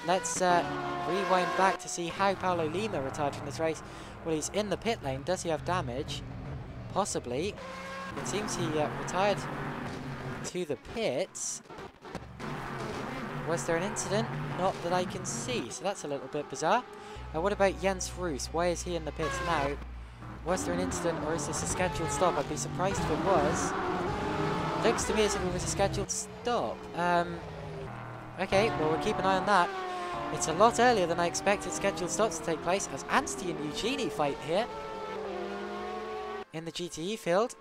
Let's rewind back to see how Paulo Lima retired from this race. Well, he's in the pit lane. Does he have damage? Possibly. It seems he retired to the pits. Was there an incident? Not that I can see, so that's a little bit bizarre. What about Jens Roos? Why is he in the pits now? Was there an incident, or is this a scheduled stop? I'd be surprised if it was. Looks to me as if it was a scheduled stop. Okay, well, we'll keep an eye on that. It's a lot earlier than I expected scheduled stops to take place, as Anstey and Eugenie fight here in the GTE field.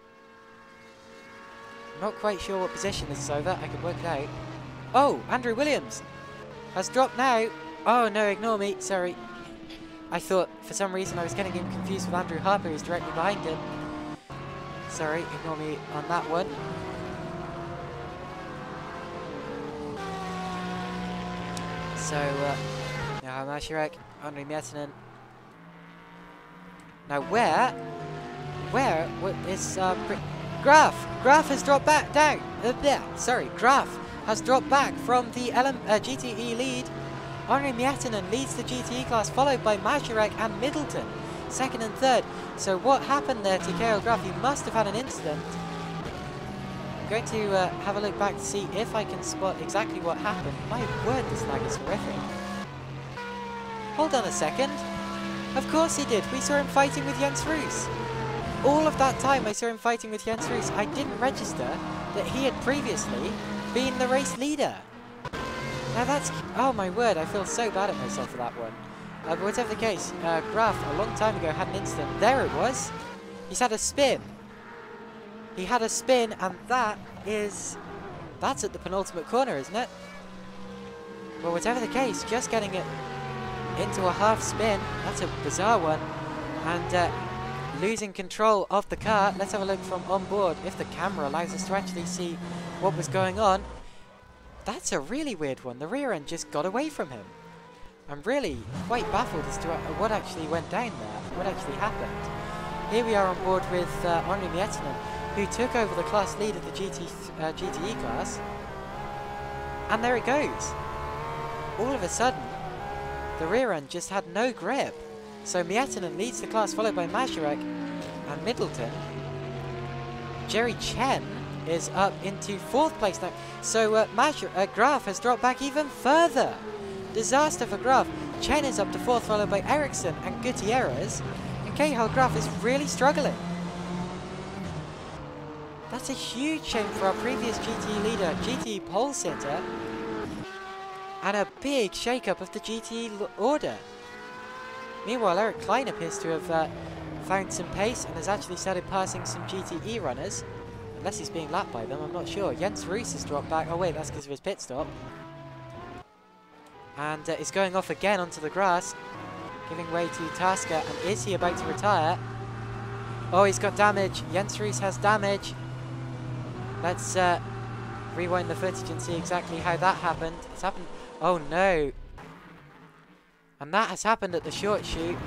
I'm not quite sure what position this is over. I could work it out. Oh, Andrew Williams has dropped now. Oh, no, ignore me. Sorry. I thought, for some reason, I was getting him confused with Andrew Harper, who's directly behind him. Sorry, ignore me on that one. So, now Mashirek, Henri Mietinen. Now, where is Graf? Graf has dropped back down. Sorry, Graf has dropped back from the GTE lead. Henri Mietinen leads the GTE class, followed by Majorek and Middleton, 2nd and 3rd. So what happened there to Kale Graf? He must have had an incident. I'm going to have a look back to see if I can spot exactly what happened. My word, this lag is horrific. Hold on a second. Of course he did. We saw him fighting with Jens Roos. All of that time I saw him fighting with Jens Roos. I didn't register that he had previously been the race leader. Now that's... oh my word, I feel so bad at myself for that one. But whatever the case, Graf a long time ago had an incident. There it was. He's had a spin. He had a spin, and that's at the penultimate corner, isn't it? Well, whatever the case, just getting it into a half spin, that's a bizarre one. And losing control of the car. Let's have a look from on board, if the camera allows us to actually see what was going on. That's a really weird one. The rear end just got away from him. I'm really quite baffled as to what actually went down there, what actually happened. Here we are on board with Henri Mietinen, who took over the class lead of the GTE class. And there it goes. All of a sudden, the rear end just had no grip. So Mietinen leads the class, followed by Majorek and Middleton. Jerry Chen is up into 4th place now. So Graf has dropped back even further. Disaster for Graf. Chen is up to 4th, followed by Ericsson and Gutierrez. And Cahill Graf is really struggling. That's a huge shame for our previous GTE leader, GTE pole sitter. And a big shake-up of the GTE order. Meanwhile, Eric Klein appears to have found some pace and has actually started passing some GTE runners. unless he's being lapped by them, I'm not sure. Jens Roos has dropped back. Oh wait, that's because of his pit stop. And is going off again onto the grass, giving way to Tasker. And is he about to retire? Oh, he's got damage. Jens Roos has damage. Let's rewind the footage and see exactly how that happened. It's happened. Oh no. And that has happened at the short shoot.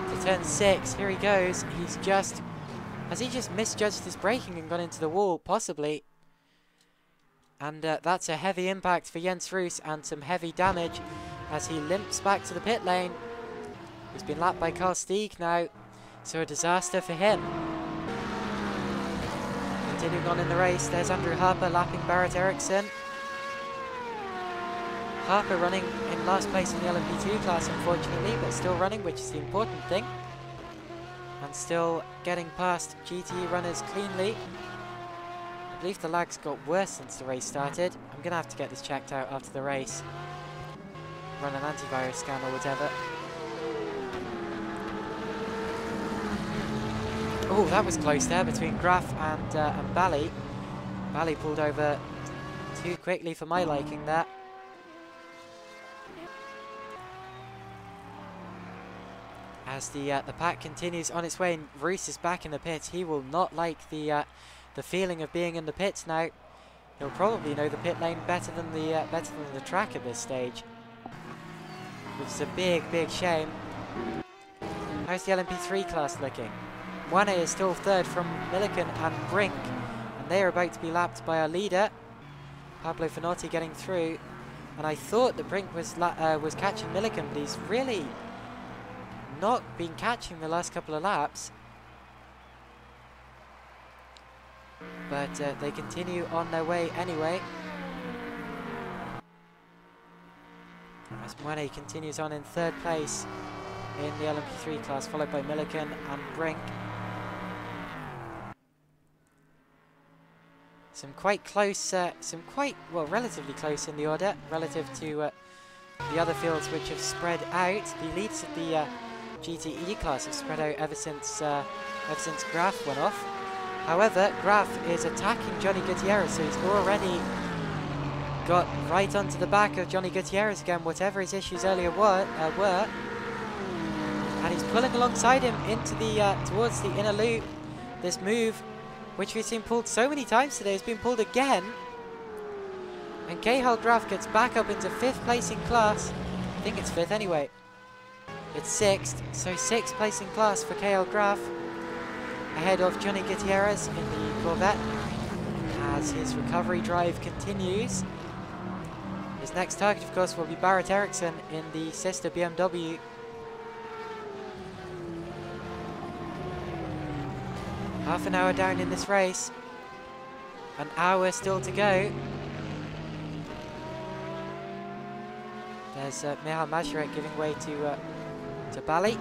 To turn 6. Here he goes. He's just... Has he just misjudged his braking and gone into the wall? Possibly. And that's a heavy impact for Jens Roos and some heavy damage as he limps back to the pit lane. He's been lapped by Carl Stieg now. So a disaster for him. Continuing on in the race, there's Andrew Harper lapping Barrett Eriksson. Harper running in last place in the LMP2 class, unfortunately, but still running, which is the important thing. And still getting past GTE runners cleanly. I believe the lag's got worse since the race started. I'm going to have to get this checked out after the race. Run an antivirus scan or whatever. Oh, that was close there between Graf and Bally. Bally pulled over too quickly for my liking there. As the pack continues on its way, and Roos is back in the pits. He will not like the feeling of being in the pits now. He'll probably know the pit lane better than the track at this stage, which is a big shame. How's the LMP3 class looking? Wane is still third from Milliken and Brink, and they are about to be lapped by our leader, Pablo Finotti, getting through. And I thought that Brink was catching Milliken, but he's really not been catching the last couple of laps. But they continue on their way anyway. As Wane continues on in third place in the LMP3 class, followed by Milliken and Brink. Some quite close, relatively close in the order relative to the other fields, which have spread out. The leads of the GTE class have spread out ever since Graf went off. However, Graf is attacking Johnny Gutierrez, so he's already got right onto the back of Johnny Gutierrez again, whatever his issues earlier were. And he's pulling alongside him into the towards the inner loop. This move, which we've seen pulled so many times today, has been pulled again. And Cahill Graf gets back up into 5th place in class. I think it's 5th anyway. It's 6th, so 6th place in class for Cahill Graf, ahead of Johnny Gutierrez in the Corvette as his recovery drive continues. His next target, of course, will be Barrett Eriksson in the sister BMW. Half an hour down in this race. An hour still to go. There's Michal Majerek giving way to Bally,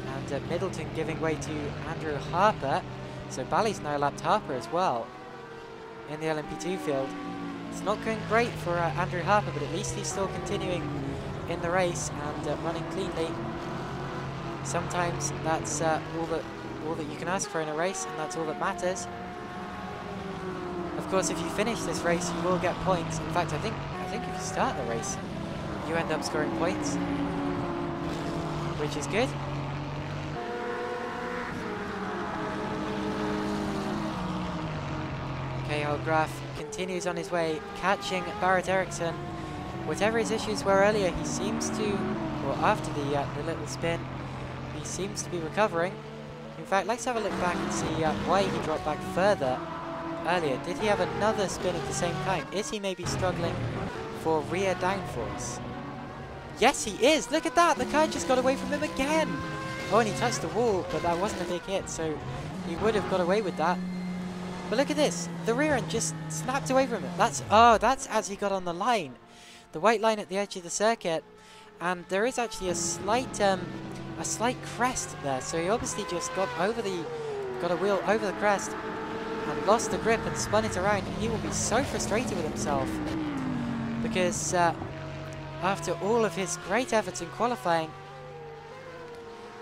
and Middleton giving way to Andrew Harper. So Bally's now lapped Harper as well in the LMP2 field. It's not going great for Andrew Harper, but at least he's still continuing in the race and running cleanly. Sometimes that's all that you can ask for in a race, and that's all that matters. Of course, if you finish this race, you will get points. In fact, I think if you start the race, you end up scoring points, which is good. Cahill Graf continues on his way, catching Barrett Eriksson. Whatever his issues were earlier, he seems to, or after the little spin, he seems to be recovering. In fact, let's have a look back and see why he dropped back further earlier. Did he have another spin at the same time? Is he maybe struggling for rear downforce? Yes, he is! Look at that! The car just got away from him again! Oh, and he touched the wall, but that wasn't a big hit, so he would have got away with that. But look at this! The rear end just snapped away from him. That's as he got on the line. The white line at the edge of the circuit. And there is actually a slight crest there, so he obviously just got a wheel over the crest and lost the grip and spun it around. And he will be so frustrated with himself because after all of his great efforts in qualifying,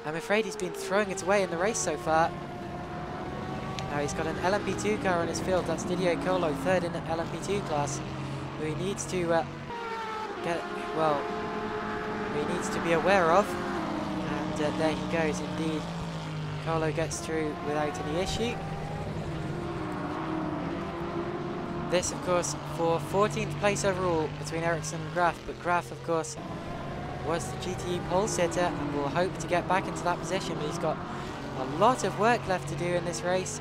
I'm afraid he's been throwing it away in the race so far. Now he's got an LMP2 car on his field. That's Didier Colo, third in the LMP2 class, who he needs to he needs to be aware of. And there he goes, indeed. Colo gets through without any issue. This, of course, for 14th place overall between Ericsson and Graf, but Graf, of course, was the GTE pole sitter and will hope to get back into that position, but he's got a lot of work left to do in this race.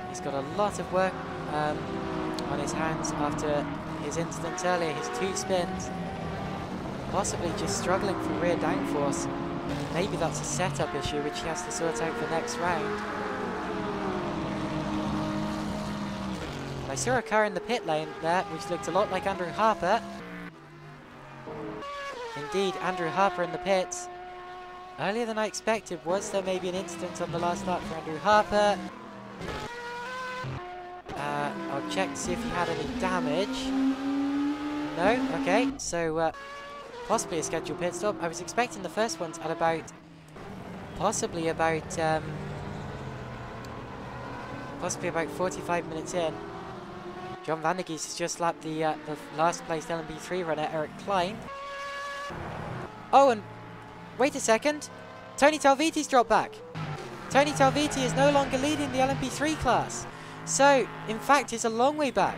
He's got a lot of work on his hands after his incident earlier, his 2 spins. Possibly just struggling for rear downforce. Maybe that's a setup issue which he has to sort out for next round. I saw a car in the pit lane there which looked a lot like Andrew Harper. Indeed, Andrew Harper in the pits. Earlier than I expected. Was there maybe an incident on the last lap for Andrew Harper? I'll check to see if he had any damage. No? Okay, so possibly a scheduled pit stop. I was expecting the first ones at about, possibly about 45 minutes in. John Van der Geest has just lapped the last placed LMP3 runner, Eric Klein. Oh, and wait a second. Tony Talviti's dropped back. Tony Talviti is no longer leading the LMP3 class. So, in fact, he's a long way back.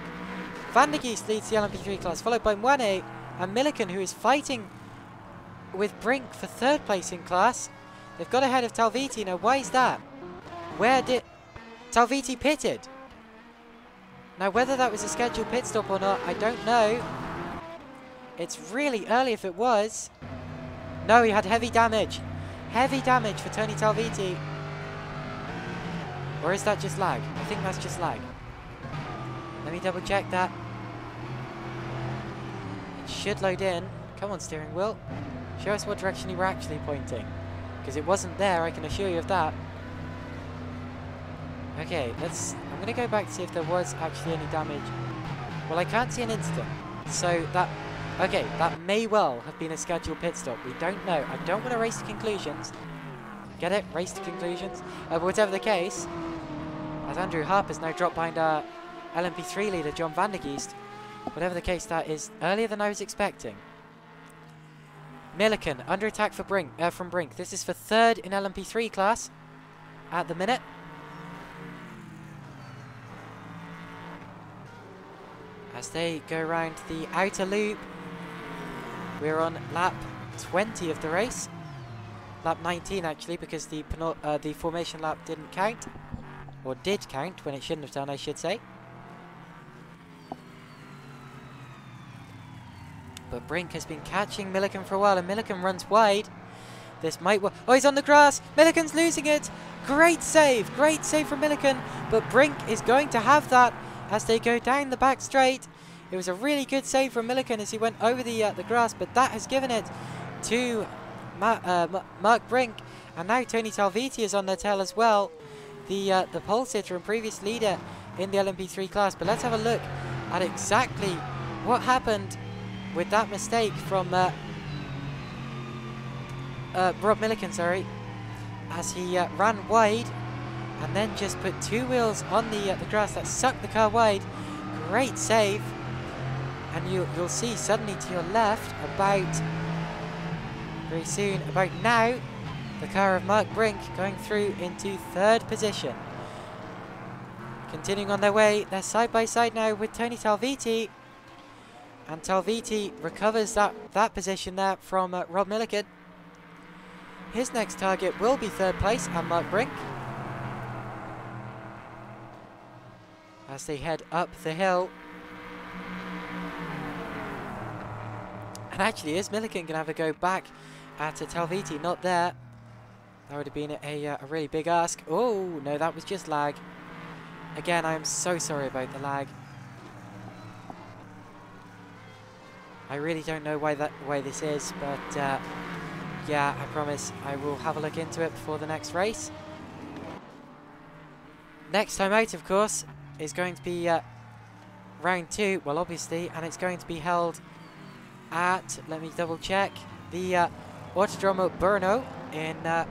Van der Geest leads the LMP3 class, followed by Moine and Milliken, who is fighting with Brink for 3rd place in class. They've got ahead of Talviti. Now, why is that? Where did Talviti pitted? Now, whether that was a scheduled pit stop or not, I don't know. It's really early if it was. No, he had heavy damage. Heavy damage for Tony Talviti. Or is that just lag? I think that's just lag. Let me double check that. It should load in. Come on, steering wheel. Show us what direction you were actually pointing. Because it wasn't there, I can assure you of that. Okay, I'm going to go back to see if there was actually any damage. Well, I can't see an incident. So that may well have been a scheduled pit stop. We don't know. I don't want to race to conclusions. Get it? Race to conclusions. But whatever the case, as Andrew Harper's now dropped behind our LMP3 leader, John Van der Geest. Whatever the case, that is earlier than I was expecting. Milliken, under attack for from Brink. This is for 3rd in LMP3 class at the minute. As they go around the outer loop, we're on lap 20 of the race. Lap 19 actually, because the formation lap didn't count. Or did count when it shouldn't have done, I should say. But Brink has been catching Milliken for a while, and Milliken runs wide. This might work. Oh, he's on the grass. Milliken's losing it. Great save from Milliken. But Brink is going to have that as they go down the back straight. It was a really good save from Milliken as he went over the grass, but that has given it to Mark Brink. And now Tony Talviti is on their tail as well, the pole sitter and previous leader in the LMP3 class. But let's have a look at exactly what happened with that mistake from Rob Milliken, sorry, as he ran wide and then just put 2 wheels on the grass that sucked the car wide. Great save. And you'll see suddenly to your left, very soon, about now, the car of Mark Brink going through into 3rd position. Continuing on their way, they're side by side now with Tony Talviti. And Talviti recovers that position there from Rob Milliken. His next target will be 3rd place and Mark Brink, as they head up the hill. And actually, is Milliken going to have a go back at Talviti? Not there. That would have been a really big ask. Oh, no, that was just lag. Again, I am so sorry about the lag. I really don't know why this is, but yeah, I promise I will have a look into it before the next race. Next time out, of course, is going to be round 2, well, obviously, and it's going to be held at, let me double check, the Autodromo Brno in the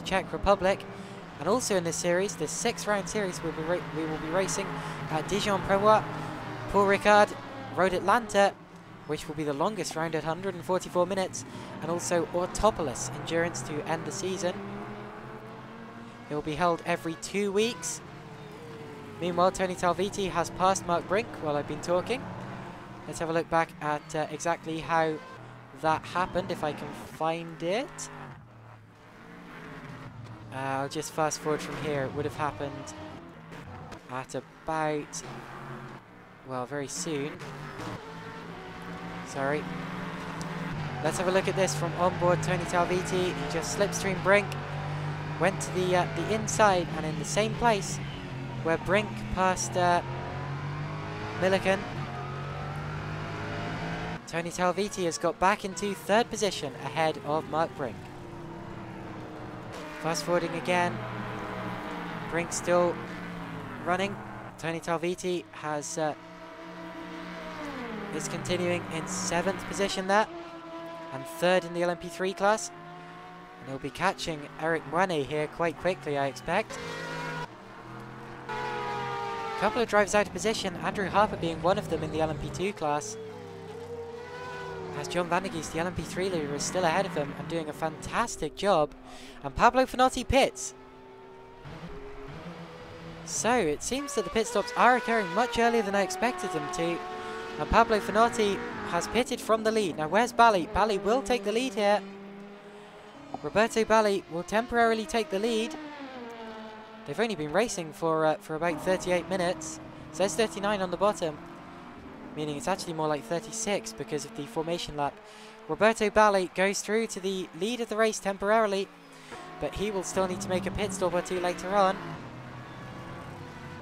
Czech Republic. And also in this series, this 6-round series, we will be racing at Dijon-Prévost, Paul Ricard, Road Atlanta, which will be the longest round at 144 minutes, and also Autopolis Endurance to end the season. It will be held every 2 weeks. Meanwhile, Tony Talviti has passed Mark Brink while I've been talking. Let's have a look back at exactly how that happened, if I can find it. I'll just fast forward from here. It would have happened at about, well, very soon. Sorry. Let's have a look at this from onboard Tony Talviti. He just slipstream Brink, went to the inside, and in the same place where Brink passed Milliken, Tony Talviti has got back into 3rd position ahead of Mark Brink. Fast forwarding again, Brink still running. Tony Talviti has is continuing in 7th position there, and 3rd in the LMP3 class. And he'll be catching Eric Moine here quite quickly, I expect. A couple of drivers out of position, Andrew Harper being one of them in the LMP2 class. As John Van der Geest, the LMP3 leader, is still ahead of him and doing a fantastic job. And Pablo Finotti pits. So it seems that the pit stops are occurring much earlier than I expected them to. And Pablo Finotti has pitted from the lead. Now where's Bali? Bali will take the lead here. Roberto Bali will temporarily take the lead. They've only been racing for about 38 minutes. It says 39 on the bottom, meaning it's actually more like 36 because of the formation lap. Roberto Bali goes through to the lead of the race temporarily, but he will still need to make a pit stop or two later on.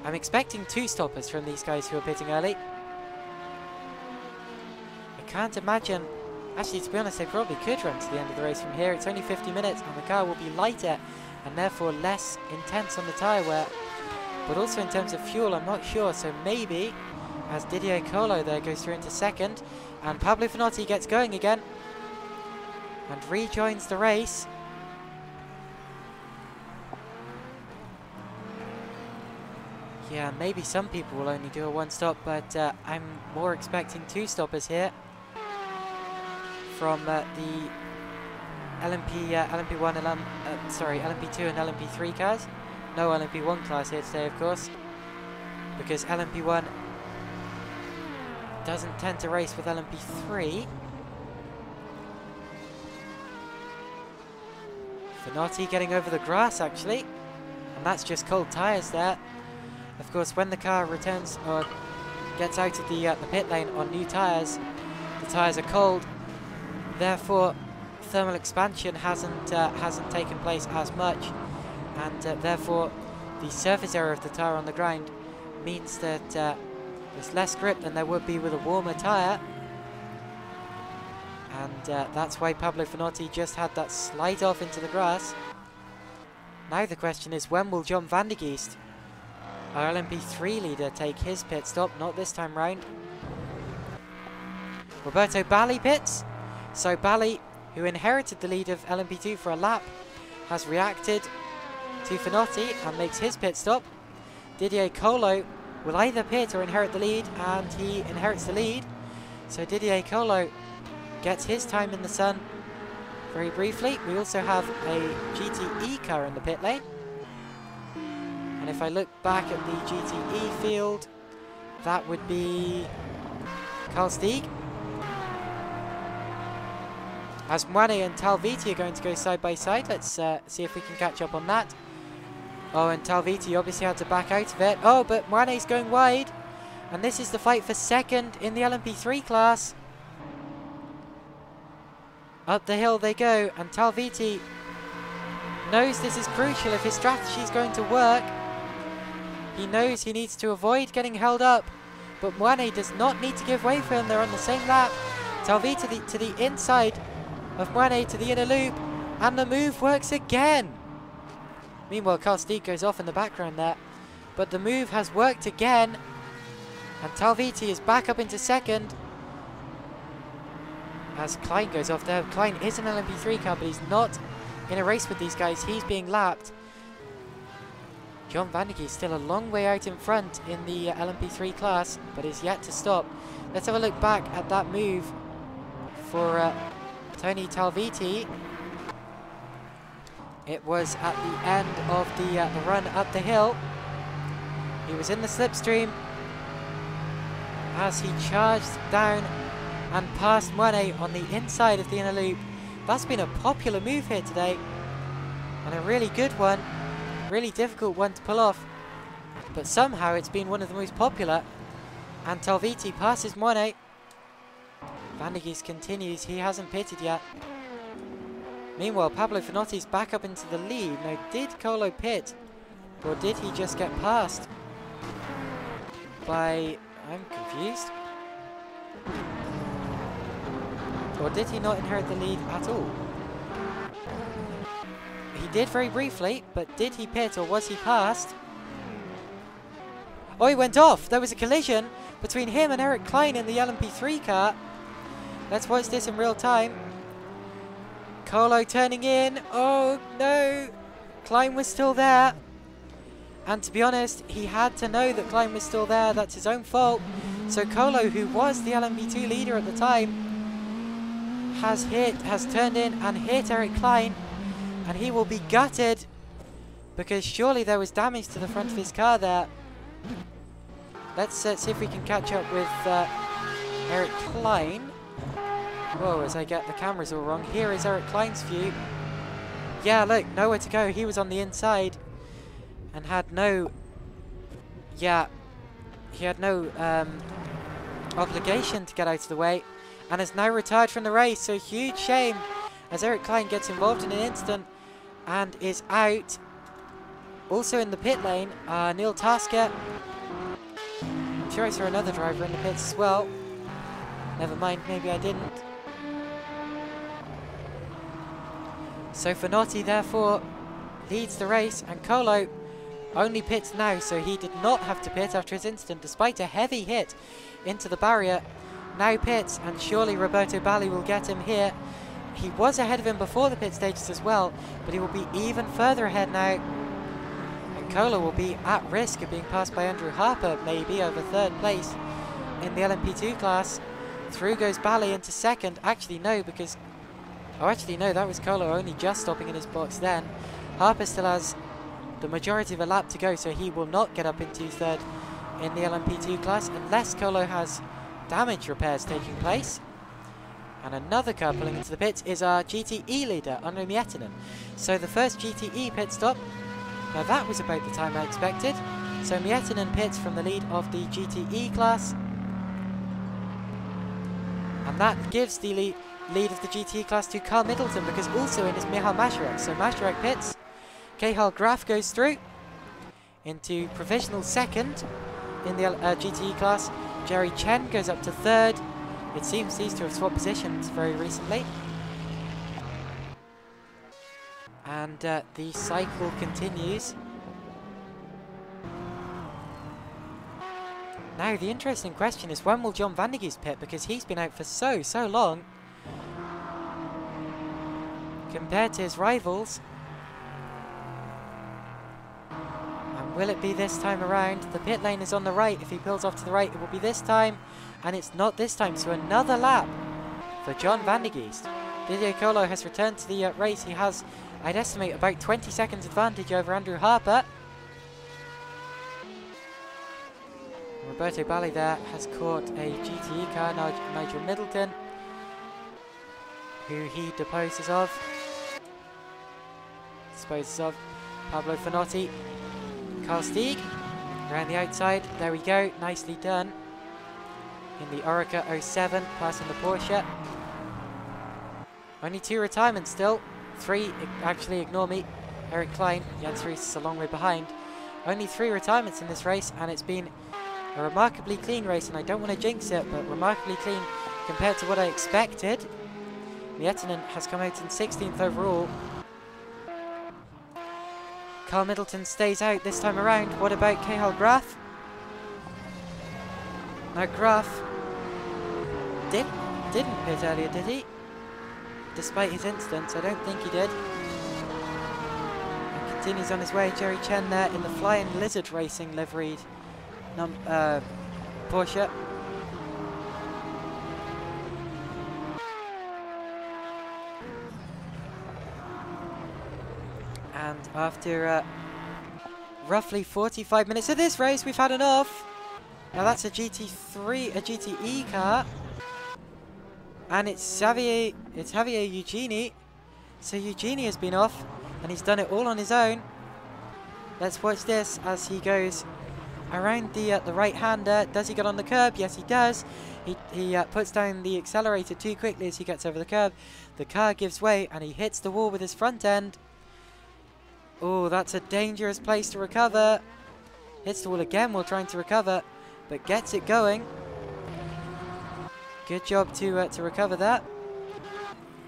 I'm expecting 2 stoppers from these guys who are pitting early. I can't imagine, actually to be honest, they probably could run to the end of the race from here. It's only 50 minutes and the car will be lighter and therefore less intense on the tyre wear. But also in terms of fuel, I'm not sure, so maybe, as Didier Colo there goes through into 2nd, and Pablo Finotti gets going again and rejoins the race. Yeah, maybe some people will only do a 1 stop, but I'm more expecting 2 stoppers here from the LMP1, LMP2 and LMP3 cars. No LMP1 class here today, of course, because LMP1 doesn't tend to race with LMP3. Finotti getting over the grass, actually, and that's just cold tyres there. Of course, when the car returns or gets out of the pit lane on new tyres, the tyres are cold. Therefore, thermal expansion hasn't taken place as much, and therefore the surface area of the tyre on the ground means that there's less grip than there would be with a warmer tyre. And that's why Pablo Finotti just had that slide off into the grass. Now the question is, when will John Van der Geest, our LMP3 leader, take his pit stop? Not this time round. Roberto Bali pits. So Bali, who inherited the lead of LMP2 for a lap, has reacted to Finotti and makes his pit stop. Didier Colo will either pit or inherit the lead, and he inherits the lead. So Didier Colo gets his time in the sun very briefly. We also have a GTE car in the pit lane. And if I look back at the GTE field, that would be Carl Stieg. As Moine and Talviti are going to go side by side, let's see if we can catch up on that. Oh, and Talviti obviously had to back out of it. Oh, but Moine's going wide. And this is the fight for 2nd in the LMP3 class. Up the hill they go, and Talviti knows this is crucial if his strategy is going to work. He knows he needs to avoid getting held up, but Moine does not need to give way for him. They're on the same lap. Talviti to the inside of Moine to the inner loop, and the move works again. Meanwhile, Carl Stieg goes off in the background there, but the move has worked again, and Talviti is back up into 2nd as Klein goes off there. Klein is an LMP3 car, but he's not in a race with these guys. He's being lapped. John Vandergeest still a long way out in front in the LMP3 class, but is yet to stop. Let's have a look back at that move for Tony Talviti. It was at the end of the run up the hill. He was in the slipstream as he charged down and passed Moine on the inside of the inner loop. That's been a popular move here today, and a really good one, really difficult one to pull off, but somehow it's been one of the most popular. And Talviti passes Moine. Vandergeest continues, he hasn't pitted yet. Meanwhile, Pablo Finotti's back up into the lead. Now, did Colo pit, or did he just get passed by... I'm confused. Or did he not inherit the lead at all? He did very briefly, but did he pit or was he passed? Oh, he went off! There was a collision between him and Eric Klein in the LMP3 car. Let's watch this in real time. Colo turning in. Oh no! Klein was still there. And to be honest, he had to know that Klein was still there. That's his own fault. So Colo, who was the LMP2 leader at the time, has turned in and hit Eric Klein. And he will be gutted, because surely there was damage to the front of his car there. Let's see if we can catch up with Eric Klein. Whoa, as I get the cameras all wrong. Here is Eric Klein's view. Yeah, look, nowhere to go. He was on the inside and had no... Yeah, he had no obligation to get out of the way, and has now retired from the race. So huge shame as Eric Klein gets involved in an incident and is out. Also in the pit lane, Neil Tasker. I'm sure I saw another driver in the pits as well. Never mind, maybe I didn't. So Finotti therefore leads the race, and Colo only pits now, so he did not have to pit after his incident despite a heavy hit into the barrier. Now pits, and surely Roberto Bali will get him here. He was ahead of him before the pit stages as well, but he will be even further ahead now. And Colo will be at risk of being passed by Andrew Harper, maybe over third place in the LMP2 class. Through goes Bali into second. Actually no, because... Oh, actually no, that was Colo only just stopping in his box then. Harper still has the majority of a lap to go, so he will not get up into third in the LMP2 class unless Colo has damage repairs taking place. And another car pulling into the pits is our GTE leader, Andre Miettinen. So the first GTE pit stop. Now that was about the time I expected. So Miettinen pits from the lead of the GTE class. And that gives the lead of the GTE class to Carl Middleton, because also in is Michal Masarek. So Masarek pits. Cahill Graf goes through into provisional second in the GTE class. Jerry Chen goes up to third. It seems these two have swapped positions very recently. And the cycle continues. Now the interesting question is, when will John Vandergeest pit, because he's been out for so long compared to his rivals. And will it be this time around? The pit lane is on the right. If he pulls off to the right, it will be this time, and it's not this time. So another lap for John Vandergeest. Didier Colo has returned to the race. He has, I'd estimate, about 20 seconds advantage over Andrew Harper. Roberto Bali there has caught a GTE car, Nigel Middleton, who he disposes of. Pablo Finotti, Carl Stieg, around the outside. There we go, nicely done. In the Orica 07, passing the Porsche. Only 2 retirements still. 3, actually, ignore me. Eric Klein, Jens Ries is a long way behind. Only 3 retirements in this race, and it's been a remarkably clean race, and I don't want to jinx it, but remarkably clean compared to what I expected. Miettinen has come out in 16th overall. Carl Middleton stays out this time around. What about Cahill Graf? Now Graf didn't pit earlier, did he? Despite his incidents, I don't think he did. And continues on his way. Jerry Chen there in the Flying Lizard Racing liveried Porsche. And after roughly 45 minutes of this race, we've had enough. Now that's a GTE car. And it's Javier Eugeni. So Eugeni has been off, and he's done it all on his own. Let's watch this as he goes around the right-hander. Does he get on the curb? Yes, he does. He puts down the accelerator too quickly as he gets over the curb. The car gives way, and he hits the wall with his front end. Oh, that's a dangerous place to recover. Hits the wall again while trying to recover, but gets it going. Good job to recover that.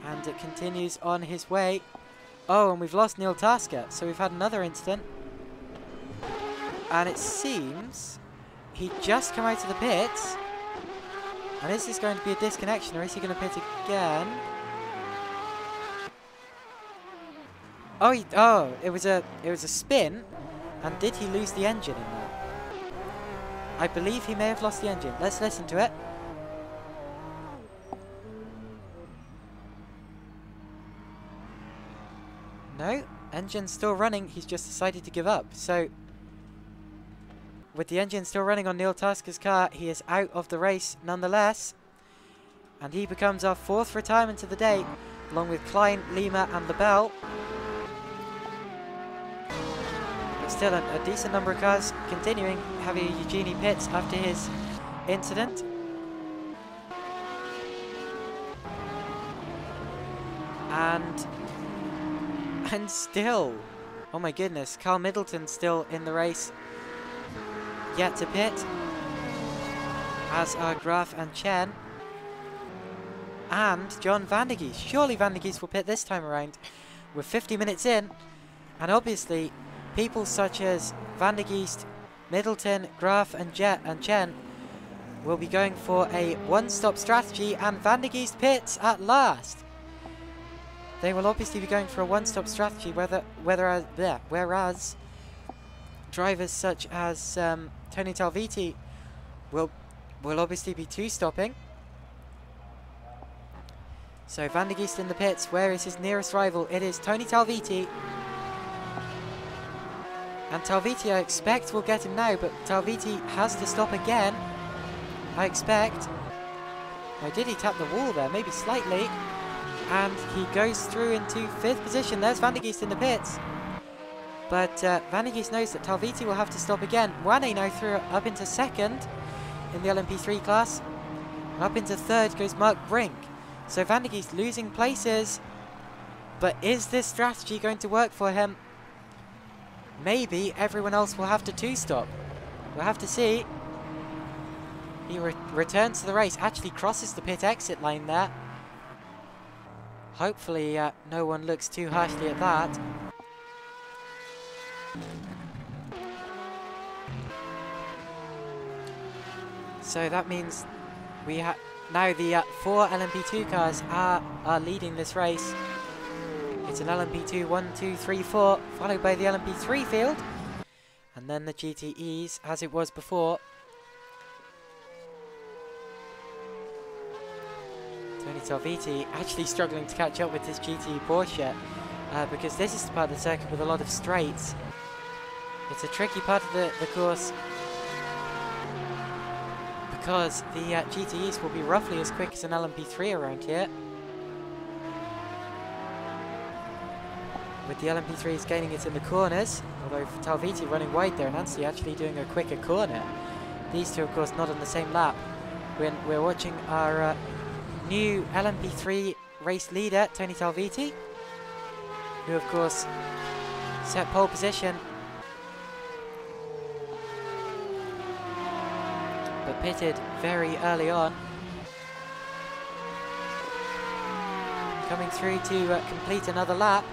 And it continues on his way. Oh, and we've lost Neil Tasker, so we've had another incident. And it seems he just come out of the pits. And is this going to be a disconnection, or is he going to pit again? Oh, it was a spin. And did he lose the engine in that? I believe he may have lost the engine. Let's listen to it. No, engine's still running. He's just decided to give up. So, with the engine still running on Neil Tasker's car, he is out of the race nonetheless. And he becomes our 4th retirement of the day, along with Klein, Lima and LaBelle. But still a decent number of cars continuing. Javier Eugeni pits after his incident. And still, oh my goodness, Carl Middleton still in the race, yet to pit, as are Graf and Chen, and John Van der Geest. Surely Van der Geest will pit this time around. We're 50 minutes in, and obviously people such as Van der Geest, Middleton, Graf and Chen will be going for a one-stop strategy, and Van der Geest pits at last. They will obviously be going for a one-stop strategy, whereas drivers such as Tony Talviti will obviously be two-stopping. So Van der Geest in the pits. Where is his nearest rival? It is Tony Talviti. And Talviti, I expect, will get him now, but Talviti has to stop again, I expect. Now, did he tap the wall there? Maybe slightly. And he goes through into 5th position. There's Van der Geest in the pits. But Van der Geest knows that Talviti will have to stop again. Wane now through up into 2nd in the LMP3 class. And up into 3rd goes Mark Brink. So Van der Geest losing places. But is this strategy going to work for him? Maybe everyone else will have to two-stop. We'll have to see. He returns to the race. Actually crosses the pit exit line there. Hopefully no one looks too harshly at that. So that means we have now the 4 LMP2 cars are leading this race. It's an LMP2 1, 2, 3, 4, followed by the LMP3 field, and then the GTEs as it was before. Tony Talviti actually struggling to catch up with this GT Porsche because this is the part of the circuit with a lot of straights. It's a tricky part of the course because the GTEs will be roughly as quick as an LMP3 around here. With the LMP3s gaining it in the corners, although Talviti running wide there and Anstey actually doing a quicker corner. These two, of course, not on the same lap. We're watching our new LMP3 race leader, Tony Talviti, who of course set pole position, but pitted very early on. Coming through to complete another lap.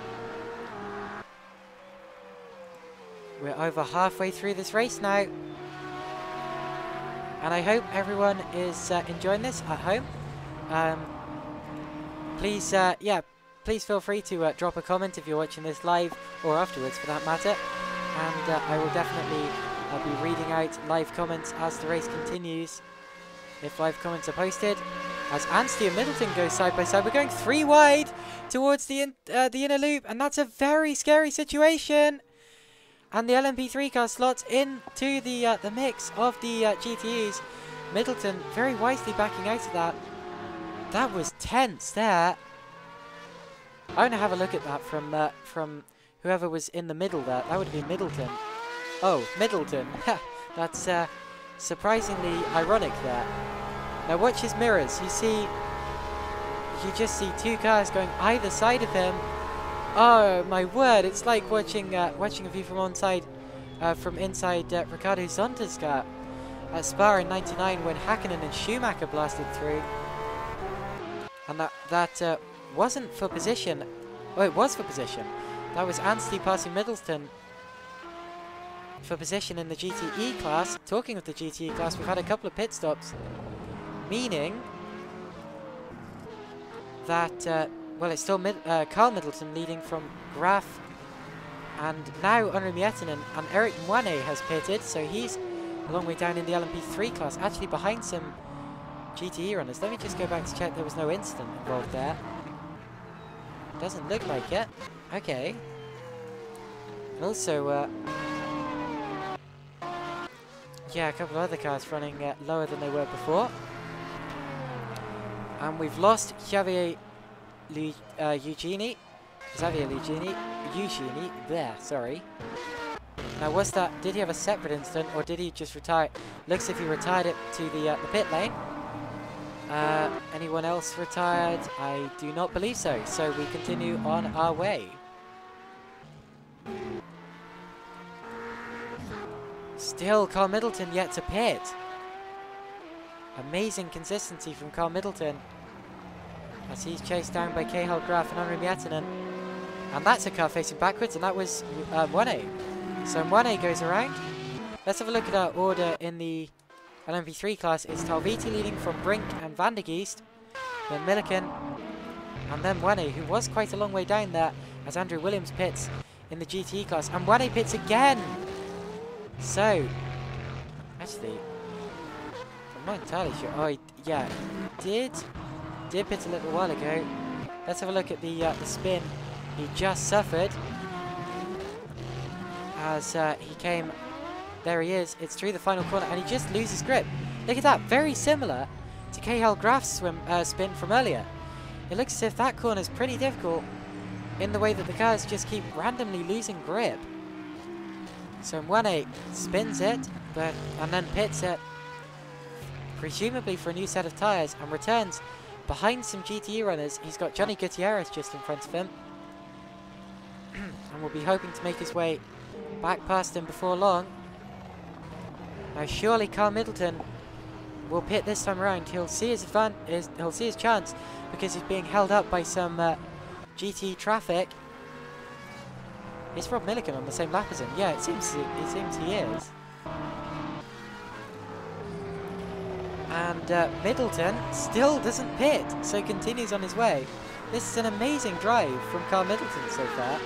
We're over halfway through this race now. And I hope everyone is enjoying this at home. Please, please feel free to drop a comment if you're watching this live or afterwards for that matter. And I will definitely be reading out live comments as the race continues, if live comments are posted. As Anstey and Middleton go side by side, we're going 3 wide towards the inner loop, and that's a very scary situation. And the LMP3 car slots into the mix of the GTEs. Middleton very wisely backing out of that. That was tense there. I want to have a look at that from whoever was in the middle there. That would be Middleton. Oh, Middleton. That's surprisingly ironic there. Now watch his mirrors. You just see 2 cars going either side of him. Oh my word! It's like watching watching a view from inside Ricardo Zonta's car at Spa in '99 when Hakkinen and Schumacher blasted through. And that wasn't for position. Oh, it was for position. That was Anstey passing Middleton for position in the GTE class. Talking of the GTE class, we've had a couple of pit stops, meaning that, well, it's still Carl Middleton leading from Graf, and now Henri Miettinen, and Eric Mwane has pitted, so he's a long way down in the LMP3 class, actually behind some GTE runners. Let me just go back to check there was no incident involved there. Doesn't look like it. Okay. And also, yeah, a couple of other cars running lower than they were before. And we've lost Xavier Eugeni, there, sorry. Now was that, did he have a separate incident, or did he just retire? Looks as if he retired it to the pit lane. Anyone else retired? I do not believe so. So we continue on our way. Still Carl Middleton yet to pit. Amazing consistency from Carl Middleton as he's chased down by Cahill Graf and Henri Miettinen. And that's a car facing backwards, and that was Mwane. So Mwane goes around. Let's have a look at our order in the LMP3 class. It's Talviti leading from Brink and Van der Geest, then Milliken, and then Mwane, who was quite a long way down there as Andrew Williams pits in the GTE class. And Mwane pits again! So, actually, I'm not entirely sure. Oh, yeah, did pit a little while ago. Let's have a look at the spin he just suffered as he came. There he is. It's through the final corner, and he just loses grip. Look at that, very similar to Cahill Graf's spin from earlier. It looks as if that corner is pretty difficult in the way that the cars just keep randomly losing grip. So Mwane spins it, and then pits it, presumably for a new set of tyres, and returns behind some GTE runners. He's got Johnny Gutierrez just in front of him, and will be hoping to make his way back past him before long. Now surely Carl Middleton will pit this time around. He'll see his chance because he's being held up by some GT traffic. Is Rob Milliken on the same lap as him? Yeah, it seems he is. And Middleton still doesn't pit, so continues on his way. This is an amazing drive from Carl Middleton so far,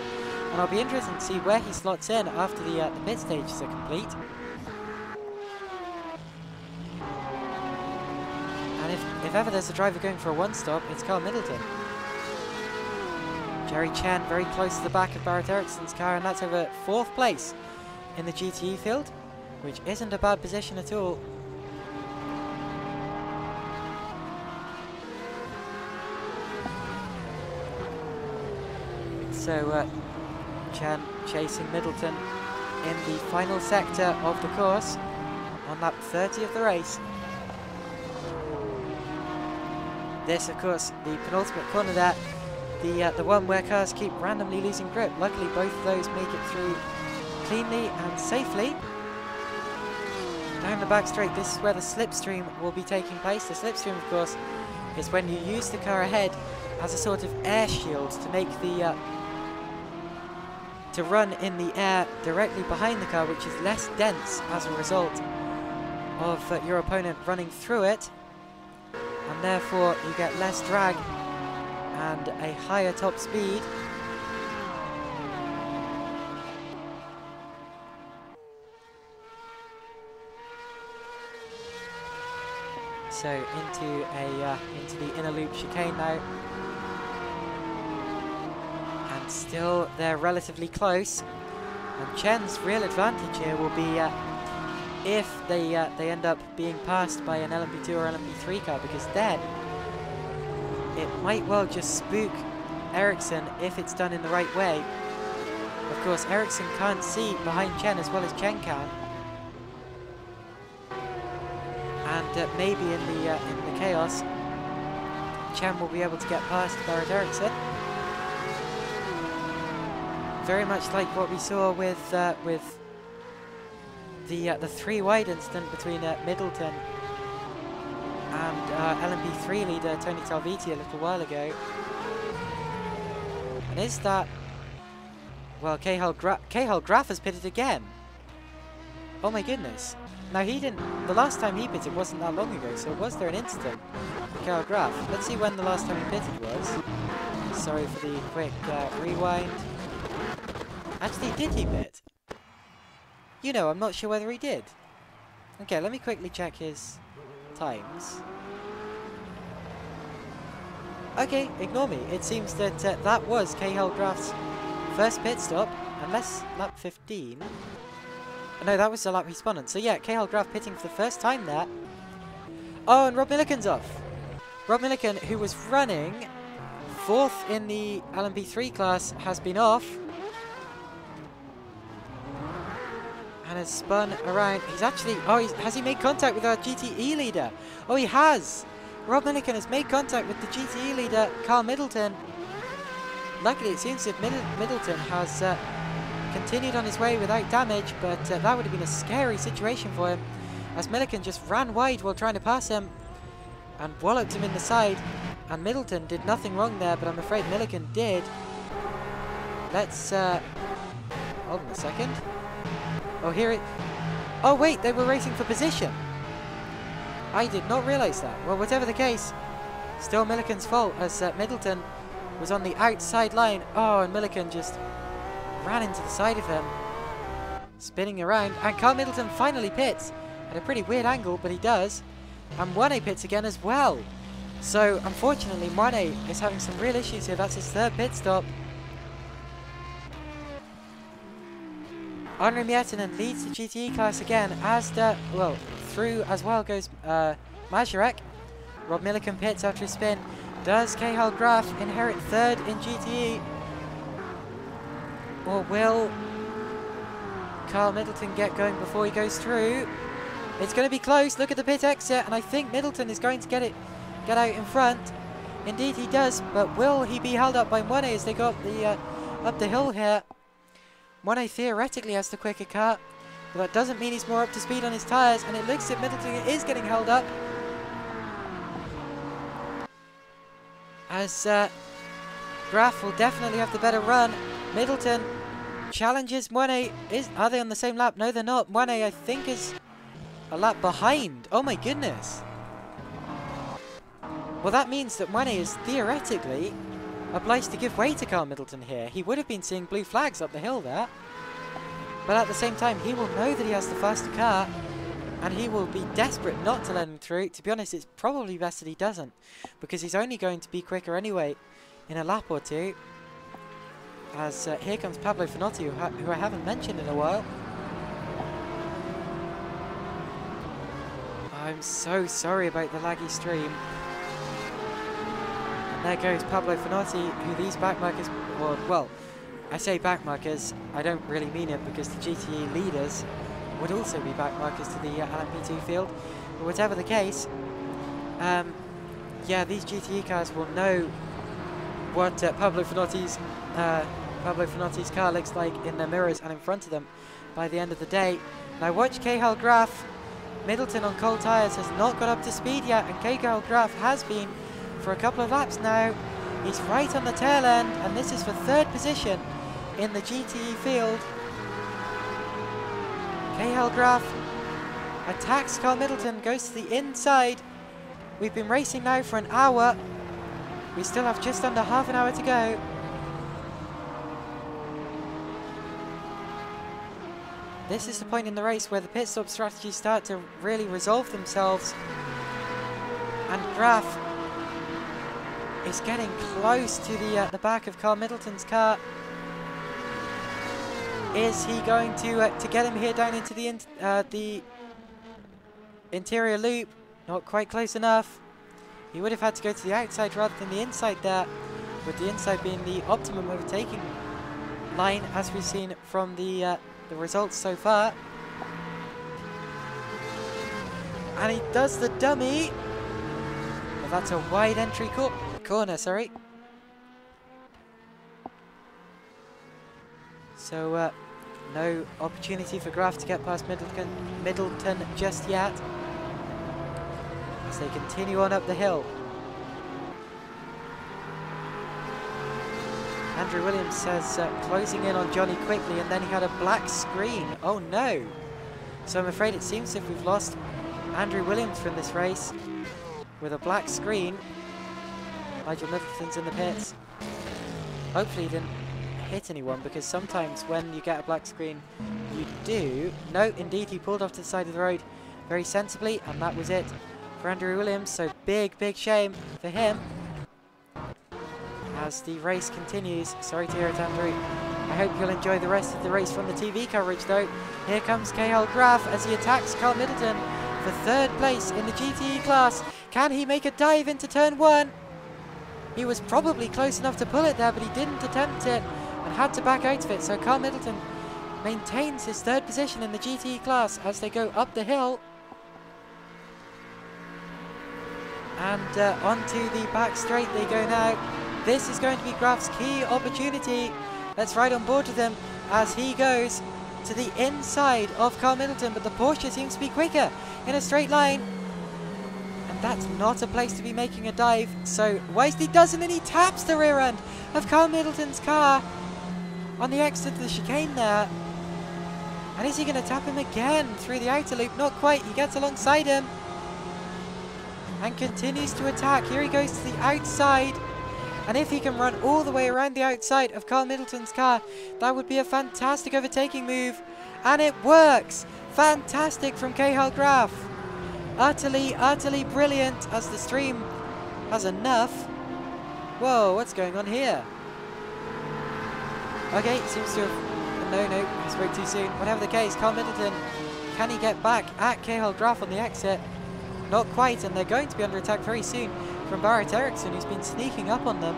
and I'll be interested to see where he slots in after the pit stages are complete. And if ever there's a driver going for a one-stop, it's Carl Middleton. Jerry Chen very close to the back of Barrett Ericsson's car, and that's over 4th place in the GTE field, which isn't a bad position at all. So Chen chasing Middleton in the final sector of the course on lap 30 of the race. This, of course, the penultimate corner there, the one where cars keep randomly losing grip. Luckily, both of those make it through cleanly and safely. Down the back straight, this is where the slipstream will be taking place. The slipstream, of course, is when you use the car ahead as a sort of air shield to make the to run in the air directly behind the car, which is less dense as a result of your opponent running through it, and therefore you get less drag and a higher top speed. So into the inner loop chicane now, and still they're relatively close. And Chen's real advantage here will be if they end up being passed by an LMP2 or LMP3 car, because then it might well just spook Ericsson if it's done in the right way. Of course, Ericsson can't see behind Chen as well as Chen can. And maybe in the chaos, Chen will be able to get past Barrett Ericsson. Very much like what we saw with the 3-wide incident between Middleton and LMP3 leader Tony Talviti a little while ago. And is that... Well, Cahill Graf has pitted again. Oh my goodness. Now he didn't... The last time he pitted wasn't that long ago, so was there an incident with Cahill Graf? Let's see when the last time he pitted was. Sorry for the quick rewind. Actually, did he pit? You know, I'm not sure whether he did. Okay, let me quickly check his times. Okay, ignore me. It seems that that was Cahill Graf's first pit stop, unless lap 15. No, that was the lap respondent. So yeah, Cahill Graf pitting for the first time there. Oh, and Rob Milliken's off. Rob Milliken, who was running 4th in the LMP3 class, has been off. And has spun around. He's actually... Oh, has he made contact with our GTE leader? Oh, he has! Rob Milliken has made contact with the GTE leader, Carl Middleton. Luckily, it seems that Middleton has continued on his way without damage, but that would have been a scary situation for him, as Milliken just ran wide while trying to pass him and walloped him in the side. And Middleton did nothing wrong there, but I'm afraid Milliken did. Let's... hold on a second. Oh, here it... Oh, wait, they were racing for position. I did not realise that. Well, whatever the case, still Milliken's fault, as Middleton was on the outside line. Oh, and Milliken just ran into the side of him, spinning around. And Carl Middleton finally pits at a pretty weird angle, but he does. And Moine pits again as well. So, unfortunately, Moine is having some real issues here. That's his 3rd pit stop. Henri Miettinen leads the GTE class again, as through as well goes Mazurek. Rob Milliken pits after a spin. Does Cahill Graf inherit 3rd in GTE? Or will Carl Middleton get going before he goes through? It's going to be close. Look at the pit exit, and I think Middleton is going to get out in front. Indeed he does, but will he be held up by Moine as they go up the hill here? Moine theoretically has the quicker car, but that doesn't mean he's more up to speed on his tyres, and it looks like Middleton is getting held up. As Graf will definitely have the better run. Middleton challenges Moine. Are they on the same lap? No, they're not. Moine, I think, is a lap behind. Oh my goodness. Well, that means that Moine is theoretically obliged to give way to Carl Middleton here. He would have been seeing blue flags up the hill there. But at the same time, he will know that he has the faster car, and he will be desperate not to let him through. To be honest, it's probably best that he doesn't, because he's only going to be quicker anyway in a lap or two. As here comes Pablo Finotti, who I haven't mentioned in a while. I'm so sorry about the laggy stream. There goes Pablo Finotti, who these backmarkers, well, I say backmarkers, I don't really mean it, because the GTE leaders would also be backmarkers to the LMP2 field. But whatever the case, yeah, these GTE cars will know what Pablo Finotti's car looks like in the mirrors and in front of them by the end of the day. Now watch Cahill Graf. Middleton on cold tyres has not got up to speed yet, and Cahill Graf has been for a couple of laps now. He's right on the tail end, and this is for 3rd position in the GTE field. Cahill Graf attacks Carl Middleton, goes to the inside. We've been racing now for an hour. We still have just under half an hour to go. This is the point in the race where the pit stop strategies start to really resolve themselves. And Graf is getting close to the back of Carl Middleton's car. Is he going to get him here down into the interior loop? Not quite close enough. He would have had to go to the outside rather than the inside there, with the inside being the optimum overtaking line, as we've seen from the results so far. And he does the dummy. Well, that's a wide entry corner, sorry. So no opportunity for Graf to get past Middleton just yet, as they continue on up the hill. Andrew Williams says closing in on Johnny quickly, and then he had a black screen. Oh no! So I'm afraid it seems as if we've lost Andrew Williams from this race with a black screen. Nigel Middleton's in the pits. Hopefully he didn't hit anyone, because sometimes when you get a black screen you do. No, indeed he pulled off to the side of the road very sensibly, and that was it for Andrew Williams. So big shame for him as the race continues. Sorry to hear it, Andrew. I hope you'll enjoy the rest of the race from the TV coverage though. Here comes Cahill Graf as he attacks Carl Middleton for third place in the GTE class. Can he make a dive into turn 1? He was probably close enough to pull it there, but he didn't attempt it and had to back out of it. So Carl Middleton maintains his third position in the GTE class as they go up the hill. And onto the back straight they go now. This is going to be Graf's key opportunity. Let's ride on board with him as he goes to the inside of Carl Middleton, but the Porsche seems to be quicker in a straight line. And that's not a place to be making a dive. So Wisely doesn't, and he taps the rear end of Carl Middleton's car on the exit of the chicane there. And is he going to tap him again through the outer loop? Not quite. He gets alongside him and continues to attack. Here he goes to the outside. And if he can run all the way around the outside of Carl Middleton's car, that would be a fantastic overtaking move. And it works! Fantastic from Cahill Graf. Utterly brilliant, as the stream has enough. Whoa, what's going on here? Okay, seems to have... No, I spoke too soon. Whatever the case, Carl Middleton, can he get back at Cahill Graf on the exit? Not quite, and they're going to be under attack very soon from Barrett Eriksson, who's been sneaking up on them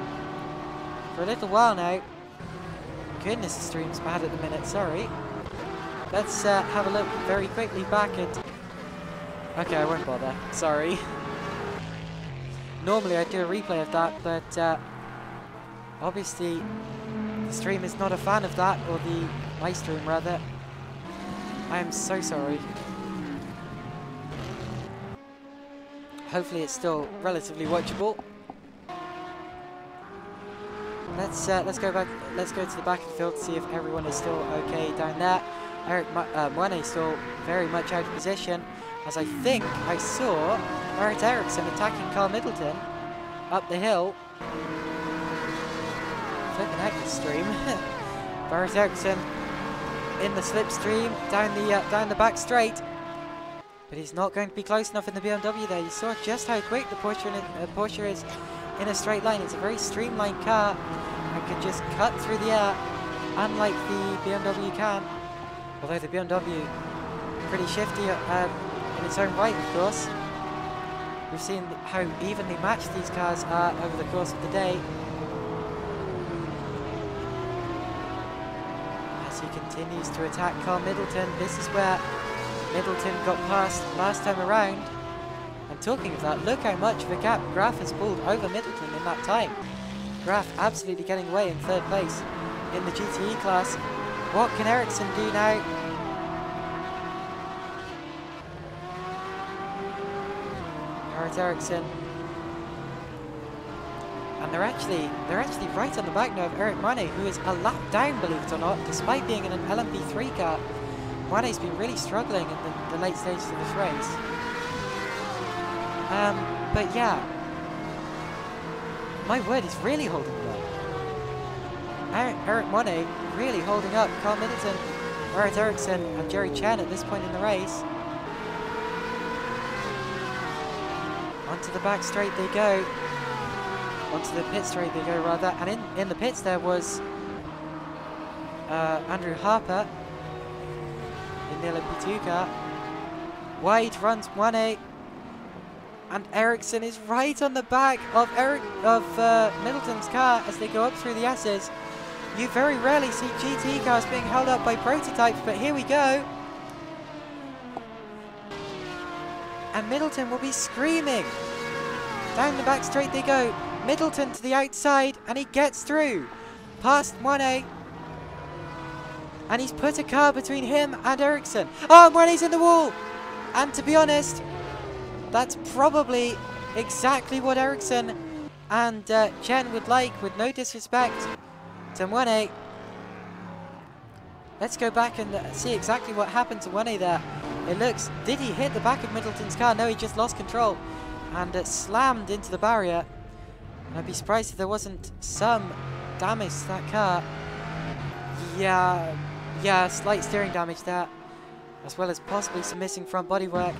for a little while now. Goodness, the stream's bad at the minute, sorry. Let's have a look very quickly back at... Okay, I won't bother, sorry. Normally I'd do a replay of that, but obviously the stream is not a fan of that, or my stream rather. I am so sorry. Hopefully it's still relatively watchable. Let's go back. Let's go to the back of the field to see if everyone is still okay down there. Eric Moine is still very much out of position, as I think I saw Barrett Eriksson attacking Carl Middleton up the hill. Flipping heck, the stream. Barrett Eriksson in the slipstream down the back straight. But he's not going to be close enough in the BMW there. You saw just how quick the Porsche is in a straight line. It's a very streamlined car and can just cut through the air, unlike the BMW can. Although the BMW pretty shifty in its own right, of course. We've seen how evenly matched these cars are over the course of the day. As he continues to attack Carl Middleton, this is where Middleton got past last time around. And talking of that, look how much of a gap Graf has pulled over Middleton in that time. Graf absolutely getting away in third place in the GTE class. What can Eriksson do now? Barrett Eriksson. And they're actually right on the back now of Eric Moine, who is a lap down, believe it or not, despite being in an LMP3 car. Moine's been really struggling in the late stages of this race. But yeah, My word, he's really holding it up. Eric Monet really holding up Carl Middleton, Barrett Ericsson and Jerry Chen at this point in the race. Onto the back straight they go. Onto the pit straight they go, rather. And in the pits there was Andrew Harper in the LMP2 car. Wide runs 1A. And Ericsson is right on the back of Middleton's car as they go up through the S's. You very rarely see GT cars being held up by prototypes, but here we go. And Middleton will be screaming. Down the back straight they go. Middleton to the outside, and he gets through. Past 1A. And he's put a car between him and Ericsson. Oh, 1A's in the wall. And to be honest, that's probably exactly what Ericsson and Chen would like, with no disrespect to 1A. Let's go back and see exactly what happened to 1A there. It looks, did he hit the back of Middleton's car? No, he just lost control and slammed into the barrier. And I'd be surprised if there wasn't some damage to that car. Yeah, slight steering damage there, as well as possibly some missing front bodywork.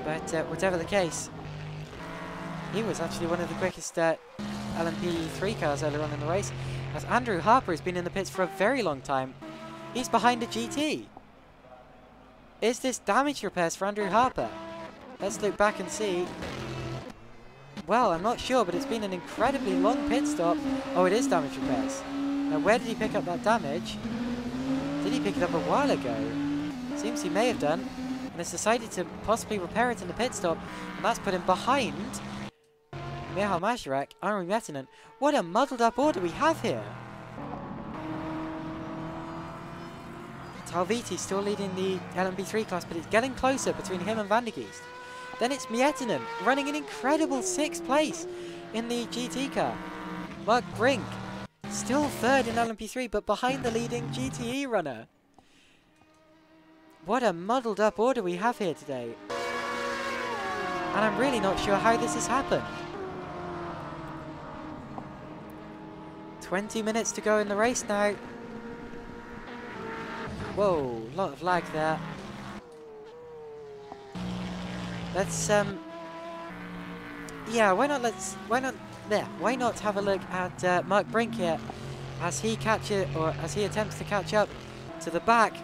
But whatever the case, he was actually one of the quickest LMP3 cars earlier on in the race, as Andrew Harper has been in the pits for a very long time. He's behind a GT. Is this damage repairs for Andrew Harper? Let's look back and see. Well, I'm not sure, but it's been an incredibly long pit stop. Oh, it is damage repairs. Now, where did he pick up that damage? Did he pick it up a while ago? Seems he may have done, and has decided to possibly repair it in the pit stop, and that's put him behind Michał Mazurek, Henri Mettinen. What a muddled up order we have here. Talviti still leading the LMP3 class, but it's getting closer between him and Van der Geest. Then it's Miettinen running an incredible 6th place in the GT car. Mark Brink still 3rd in LMP3, but behind the leading GTE runner. What a muddled up order we have here today. And I'm really not sure how this has happened. 20 minutes to go in the race now. Whoa, a lot of lag there. Let's yeah, why not have a look at Mark Brink here as he attempts to catch up to the back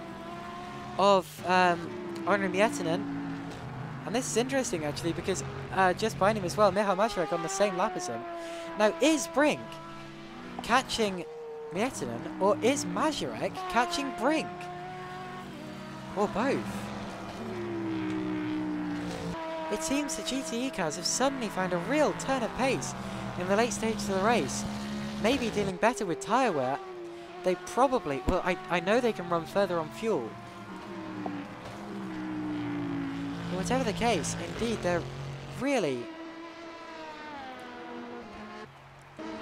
of Henri Miettinen. And this is interesting actually, because just behind him as well, Michał Mazurek on the same lap as him. Now, is Brink catching Miettinen, or is Mazurek catching Brink? Or both? It seems the GTE cars have suddenly found a real turn of pace in the late stages of the race. Maybe dealing better with tyre wear. They probably, well, I know they can run further on fuel. But whatever the case, indeed, they're really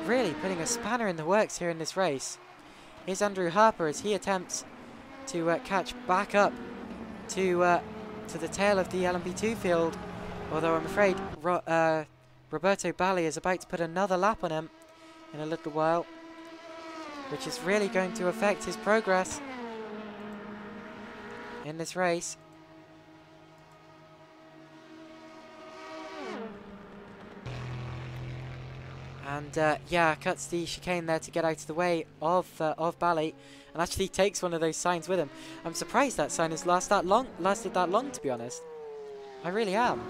putting a spanner in the works here in this race. Here's Andrew Harper as he attempts to catch back up to the tail of the LMP2 field. Although I'm afraid Roberto Bali is about to put another lap on him in a little while, which is really going to affect his progress in this race. And yeah, cuts the chicane there to get out of the way of Bali, and actually takes one of those signs with him. I'm surprised that sign has lasted that long, to be honest. I really am.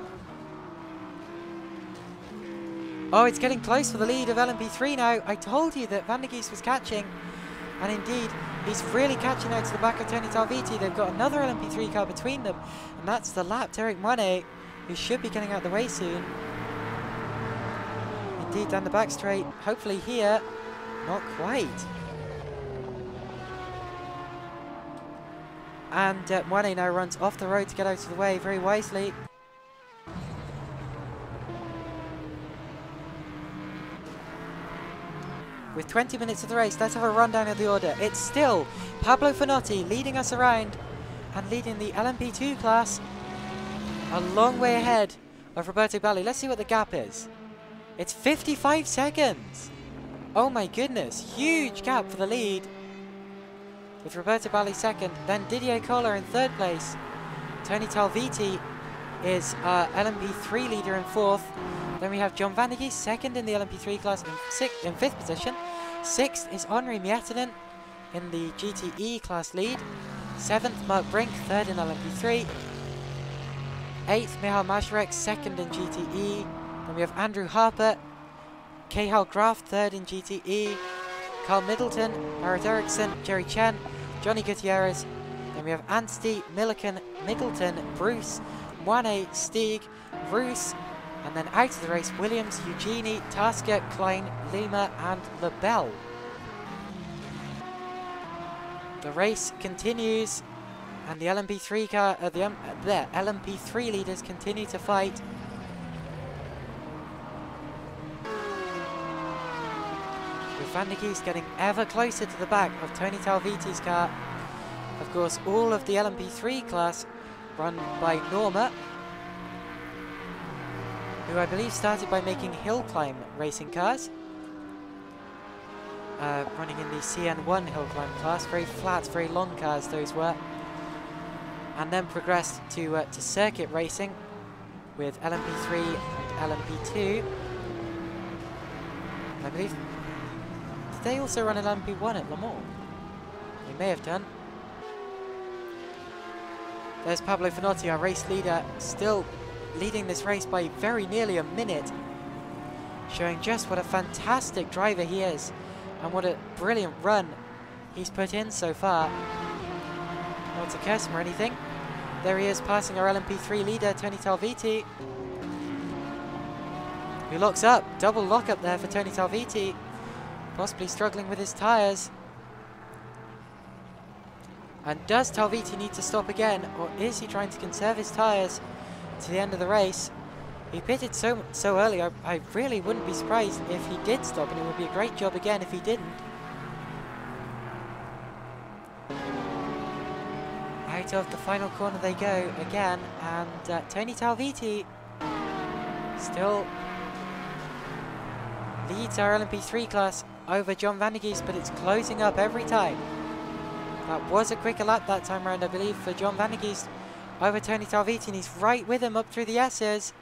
Oh, it's getting close for the lead of LMP3 now. I told you that Van der Geest was catching, and indeed, he's really catching out to the back of Tony Talviti. They've got another LMP3 car between them, and that's the lapped Eric Monet, who should be getting out of the way soon. Indeed, down the back straight. Hopefully here, not quite. And Monet now runs off the road to get out of the way very wisely. With 20 minutes of the race, let's have a rundown of the order. It's still Pablo Finotti leading us around and leading the LMP2 class. a long way ahead of Roberto Balli. Let's see what the gap is. It's 55 seconds. Oh my goodness, huge gap for the lead. With Roberto Balli second, then Didier Kohler in third place. Tony Talviti is our LMP3 leader in fourth. Then we have John Vandergeest second in the LMP3 class in fifth position. Sixth is Henri Miettinen in the GTE class lead. Seventh, Mark Brink, third in LMP3. Eighth, Michal Majerek, second in GTE. Then we have Andrew Harper, Cahill Graf, third in GTE. Carl Middleton, Barrett Eriksson, Jerry Chen, Johnny Gutierrez. Then we have Anstey, Milliken, Middleton, Bruce, Moine, Stieg, Roos. And then out of the race, Williams, Eugenie, Tasker, Klein, Lima, and LaBelle. The race continues, and the LMP3 car, the LMP3 leaders continue to fight. With Vandergeest getting ever closer to the back of Tony Talviti's car. Of course, all of the LMP3 class run by Norma, who I believe started by making hill climb racing cars. Running in the CN1 hill climb class, very flat, very long cars those were. And then progressed to circuit racing with LMP3 and LMP2. I believe, did they also run an LMP1 at Le Mans? They may have done. There's Pablo Finotti, our race leader, still leading this race by very nearly a minute, showing just what a fantastic driver he is and what a brilliant run he's put in so far. Not to curse him or anything. There he is, passing our LMP3 leader, Tony Talviti, who locks up. Double lock up there for Tony Talviti, possibly struggling with his tyres. And does Talviti need to stop again, or is he trying to conserve his tyres to the end of the race? He pitted so early, I really wouldn't be surprised if he did stop, and it would be a great job again if he didn't. Out of the final corner they go again, and Tony Talviti still leads our LMP3 class over John Vandergeest, but it's closing up every time. That was a quicker lap that time around, I believe, for John Vandergeest over Tony Talviti, and he's right with him up through the S's.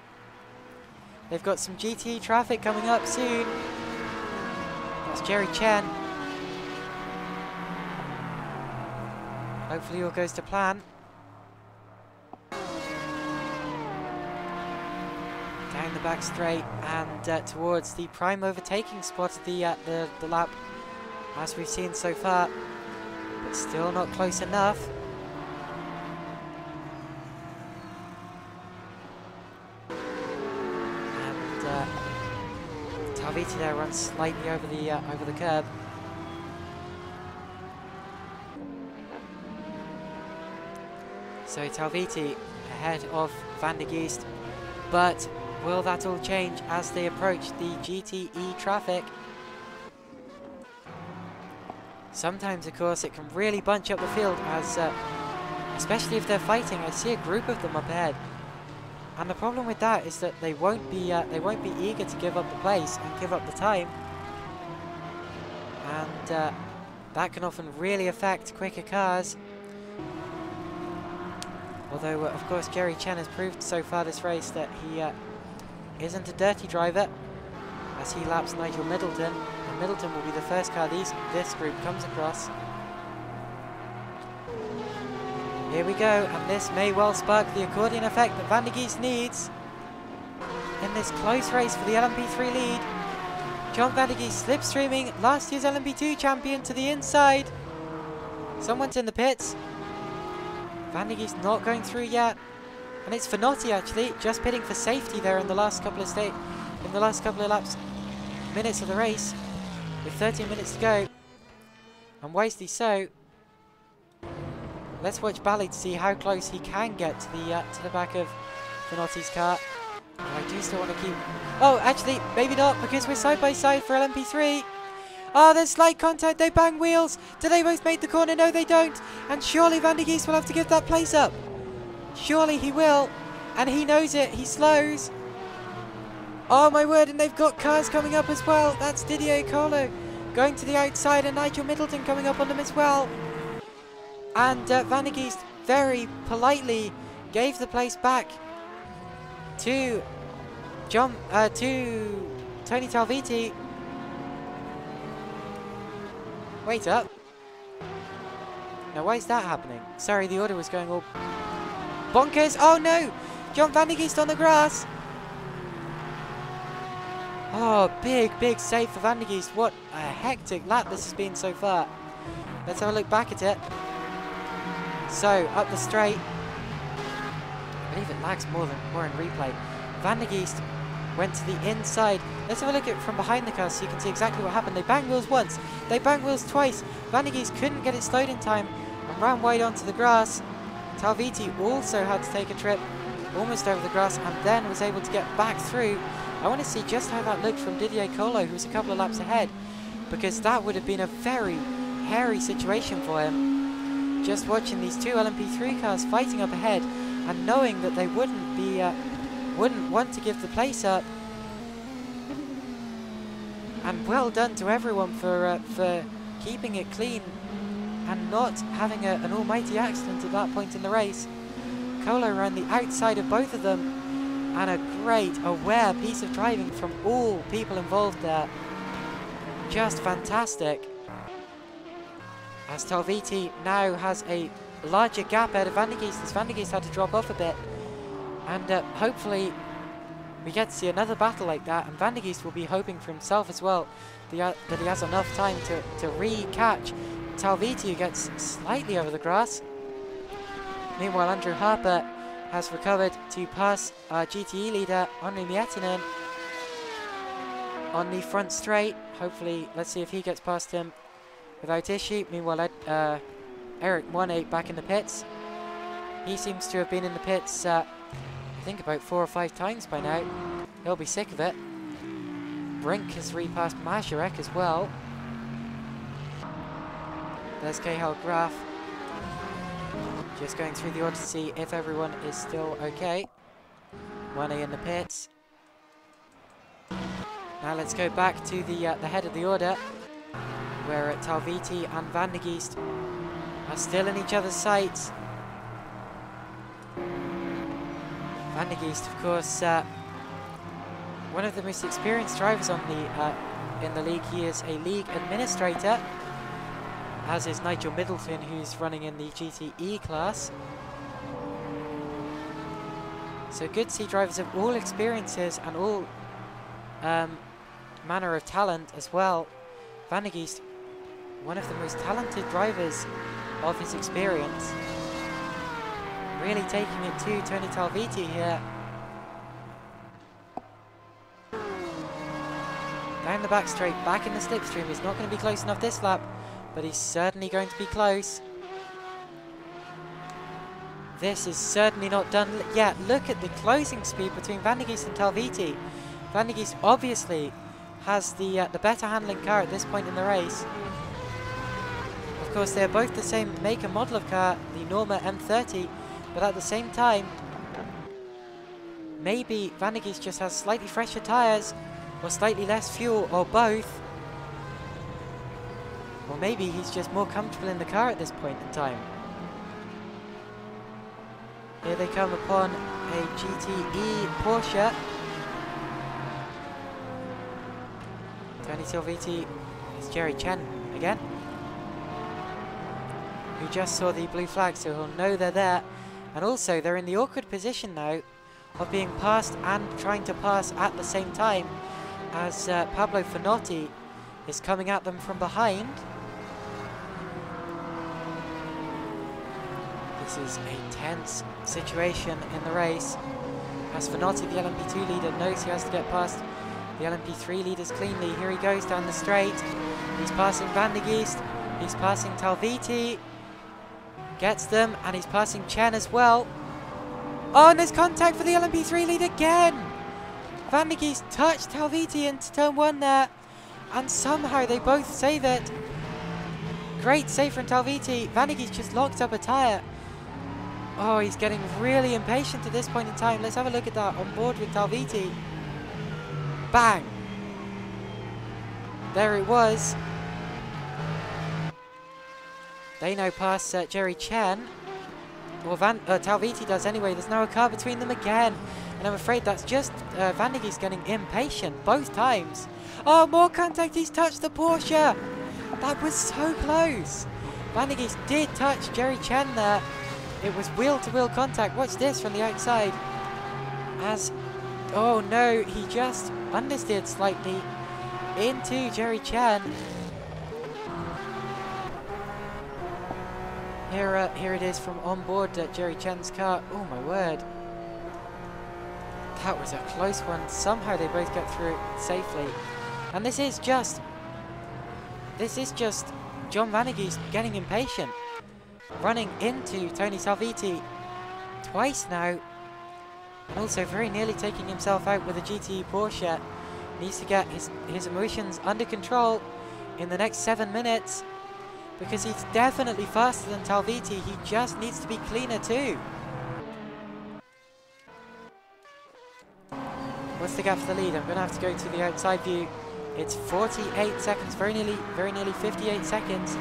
They've got some GT traffic coming up soon. That's Jerry Chen. Hopefully all goes to plan. Down the back straight and towards the prime overtaking spot of the lap, as we've seen so far, but still not close enough. Talviti there runs slightly over the curb. So Talviti ahead of Vandergeest, but will that all change as they approach the GTE traffic? Sometimes, of course, it can really bunch up the field, as especially if they're fighting. I see a group of them up ahead, and the problem with that is that they won't be eager to give up the place and give up the time, and that can often really affect quicker cars. Although, of course, Jerry Chen has proved so far this race that he isn't a dirty driver, as he laps Nigel Middleton, and Middleton will be the first car this group comes across. Here we go, and this may well spark the accordion effect that Vandergeest needs in this close race for the LMP3 lead. John Vandergeest slipstreaming last year's LMP2 champion to the inside. Someone's in the pits. Vandergeest not going through yet, and it's Finotti actually just pitting for safety there in the last couple of minutes of the race, with 13 minutes to go, and wisely so. Let's watch Balli to see how close he can get to the back of Finotti's car. And I do still want to keep. Oh, actually, maybe not, because we're side by side for LMP3. Oh, there's slight contact, they bang wheels. Do they both make the corner? No, they don't. And surely Vandergeest will have to give that place up. Surely he will. And he knows it. He slows. Oh my word, and they've got cars coming up as well. That's Didier Colo going to the outside, and Nigel Middleton coming up on them as well. And Van der Geest very politely gave the place back to Tony Talviti. Wait up. Now why is that happening? Sorry, the order was going all bonkers. Oh no! John Van der Geest on the grass. Oh, big save for Van der Geest. What a hectic lap this has been so far. Let's have a look back at it. So, up the straight. I believe it lags more in replay. Van der Geest went to the inside. Let's have a look at it from behind the car so you can see exactly what happened. They banged wheels once. They banged wheels twice. Van der Geest couldn't get it slowed in time and ran wide onto the grass. Talviti also had to take a trip almost over the grass and then was able to get back through. I want to see just how that looked from Didier Colo, who was a couple of laps ahead, because that would have been a very hairy situation for him. Just watching these two LMP3 cars fighting up ahead and knowing that they wouldn't want to give the place up. And well done to everyone for keeping it clean and not having an almighty accident at that point in the race. Colo ran the outside of both of them, and a great, aware piece of driving from all people involved there. Just fantastic. As Talviti now has a larger gap ahead of Van der Geest, as Van der Geest had to drop off a bit. And hopefully we get to see another battle like that, and Van der Geest will be hoping for himself as well that he has enough time to re-catch Talviti, who gets slightly over the grass. Meanwhile, Andrew Harper has recovered to pass our GTE leader, Henri Miettinen, on the front straight. Hopefully, let's see if he gets past him without issue. Meanwhile, Eric Moine back in the pits. He seems to have been in the pits, I think about 4 or 5 times by now. He'll be sick of it. Brink has repassed Mazurek as well. There's Cahill Graf. Just going through the order to see if everyone is still okay. Moine in the pits. Now let's go back to the head of the order, where Talviti and Van der Geest are still in each other's sights. Van der Geest, of course, one of the most experienced drivers on in the league. He is a league administrator, as is Nigel Middleton, who's running in the GTE class. So good to see drivers of all experiences and all manner of talent as well. Van der Geest, one of the most talented drivers of his experience. Really taking it to Tony Talviti here. Down the back straight, back in the slipstream. He's not going to be close enough this lap, but he's certainly going to be close. This is certainly not done yet. Look at the closing speed between Van der Geest and Talviti. Van der Geest obviously has the better handling car at this point in the race. Of course, they're both the same make and model of car, the Norma M30, but at the same time, maybe Van der Geest just has slightly fresher tyres, or slightly less fuel, or both. Or maybe he's just more comfortable in the car at this point in time. Here they come upon a GTE Porsche. Tony Talviti is Jerry Chen again, who just saw the blue flag, so he'll know they're there. And also, they're in the awkward position now of being passed and trying to pass at the same time, as Pablo Finotti is coming at them from behind. This is a tense situation in the race, as Finotti, the LMP2 leader, knows he has to get past the LMP3 leaders cleanly. Here he goes down the straight. He's passing Van der Geest. He's passing Talviti. Gets them, and he's passing Chen as well. Oh, and there's contact for the LMP3 lead again! Van der Geest touched Talviti into turn 1 there, and somehow they both save it. Great save from Talviti. Van der Geest just locked up a tyre. Oh, he's getting really impatient at this point in time. Let's have a look at that on board with Talviti. Bang! There it was. They now pass Jerry Chen. Or Talviti does anyway. There's now a car between them again. And I'm afraid that's just Van der Geest getting impatient both times. Oh, more contact. He's touched the Porsche. That was so close. Van der Geest did touch Jerry Chen there. It was wheel-to-wheel contact. Watch this from the outside. As, oh no, he just understeered slightly into Jerry Chen. Here it is from on board Jerry Chen's car. Oh my word. That was a close one. Somehow they both get through it safely. And this is just John Van der Geest getting impatient. Running into Tony Talviti twice now. And also very nearly taking himself out with a GTE Porsche. Needs to get his emotions under control in the next 7 minutes. Because he's definitely faster than Talviti. He just needs to be cleaner too. What's the gap for the lead? I'm going to have to go to the outside view. It's 48 seconds, very nearly 58 seconds.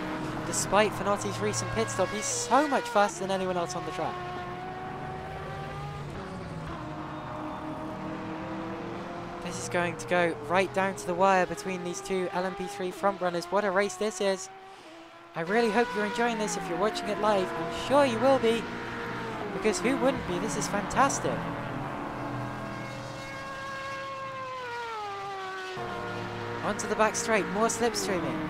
Despite Finotti's recent pit stop, he's so much faster than anyone else on the track. This is going to go right down to the wire between these two LMP3 front runners. What a race this is. I really hope you're enjoying this if you're watching it live. I'm sure you will be, because who wouldn't be? This is fantastic. Onto the back straight, more slipstreaming.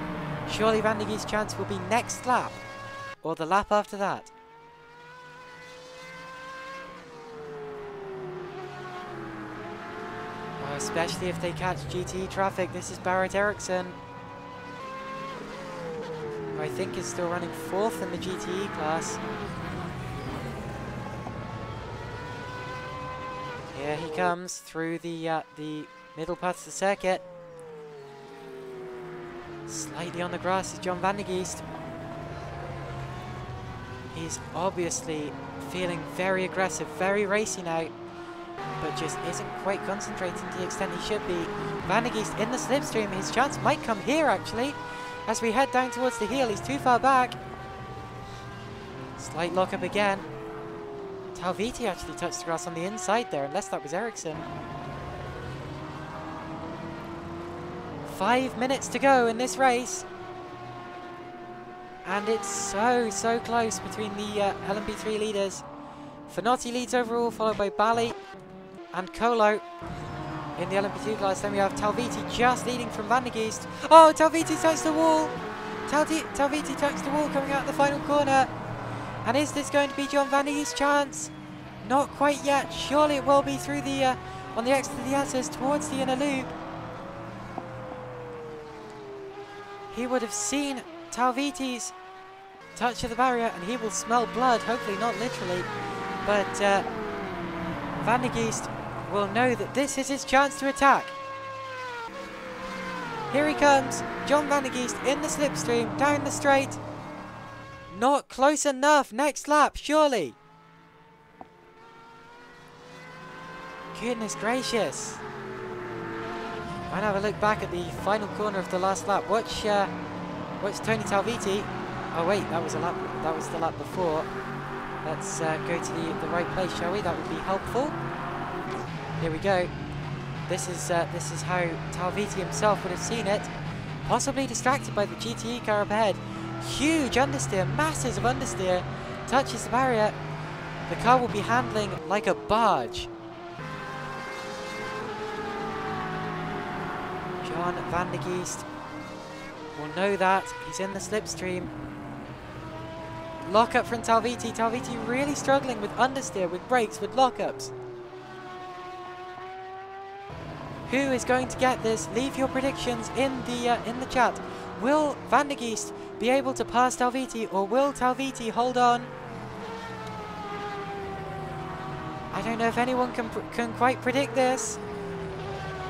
Surely Van der Geest's chance will be next lap, or the lap after that. Oh, especially if they catch GTE traffic. This is Barrett Eriksson, who I think is still running 4th in the GTE class. Here he comes through the middle parts of the circuit. Slightly on the grass is John Van der Geest. He's obviously feeling very aggressive, very racy now, but just isn't quite concentrating to the extent he should be. Van der Geest in the slipstream. His chance might come here actually, as we head down towards the heel. He's too far back. Slight lockup again. Talviti actually touched the grass on the inside there, unless that was Eriksson. 5 minutes to go in this race. And it's so close between the LMP3 leaders. Finotti leads overall, followed by Bali and Colo in the LMP2 class. Then we have Talviti just leading from Van der Geest. Oh, Talviti touched the wall. Talviti touched the wall coming out of the final corner. And is this going to be John Van der Geest's chance? Not quite yet. Surely it will be through the on the exit of the S's towards the inner loop. He would have seen Talviti's touch of the barrier and he will smell blood, hopefully not literally, but Van der Geest will know that this is his chance to attack. Here he comes, John Van der Geest in the slipstream, down the straight. Not close enough, next lap, surely. Goodness gracious. I'll have a look back at the final corner of the last lap. Watch Tony Talviti. Oh wait, that was the lap before. Let's go to the right place, shall we? That would be helpful. Here we go. This is how Talviti himself would have seen it. Possibly distracted by the GTE car up ahead. Huge understeer, masses of understeer. Touches the barrier. The car will be handling like a barge. John Van der Geest will know that. He's in the slipstream. Lockup from Talviti. Talviti really struggling with understeer, with brakes, with lockups. Who is going to get this? Leave your predictions in the chat. Will Van der Geest be able to pass Talviti, or will Talviti hold on? I don't know if anyone can quite predict this.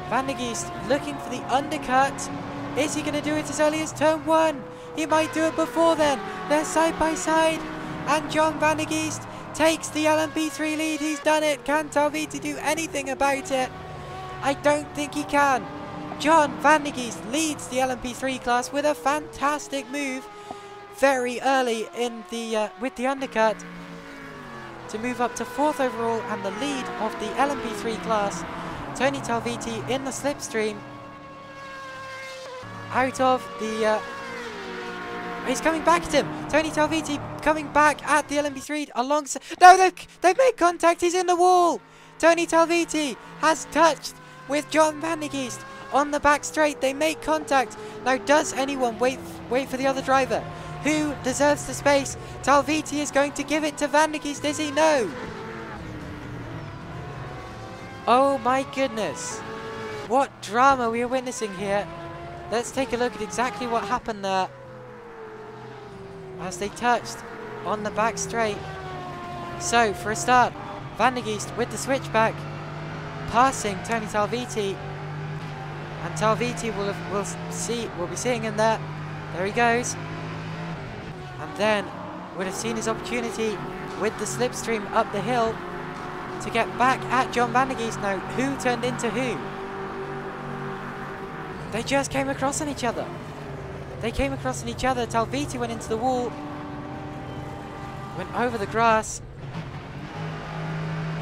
Van der Geest looking for the undercut. Is he going to do it as early as turn 1? He might do it before then. They're side by side. And John Van der Geest takes the LMP3 lead. He's done it. Can Talviti do anything about it? I don't think he can. John van der Geest leads the LMP3 class with a fantastic move very early in the with the undercut to move up to 4th overall and the lead of the LMP3 class. Tony Talviti in the slipstream. Out of the... he's coming back at him. Tony Talviti coming back at the LMP3 alongside... No, they've made contact. He's in the wall. Tony Talviti has touched with John van der Geest on the back straight. They make contact. Now, does anyone wait for the other driver? Who deserves the space? Talviti is going to give it to van der Geest, is he? No. Oh my goodness. What drama we are witnessing here. Let's take a look at exactly what happened there. As they touched on the back straight. So, for a start, van der Geest with the switchback, passing Tony Talviti. And Talviti will be seeing him there. There he goes. And then would have seen his opportunity with the slipstream up the hill to get back at John van der Geest. Now, who turned into who? They just came across on each other. They came across on each other. Talviti went into the wall. Went over the grass.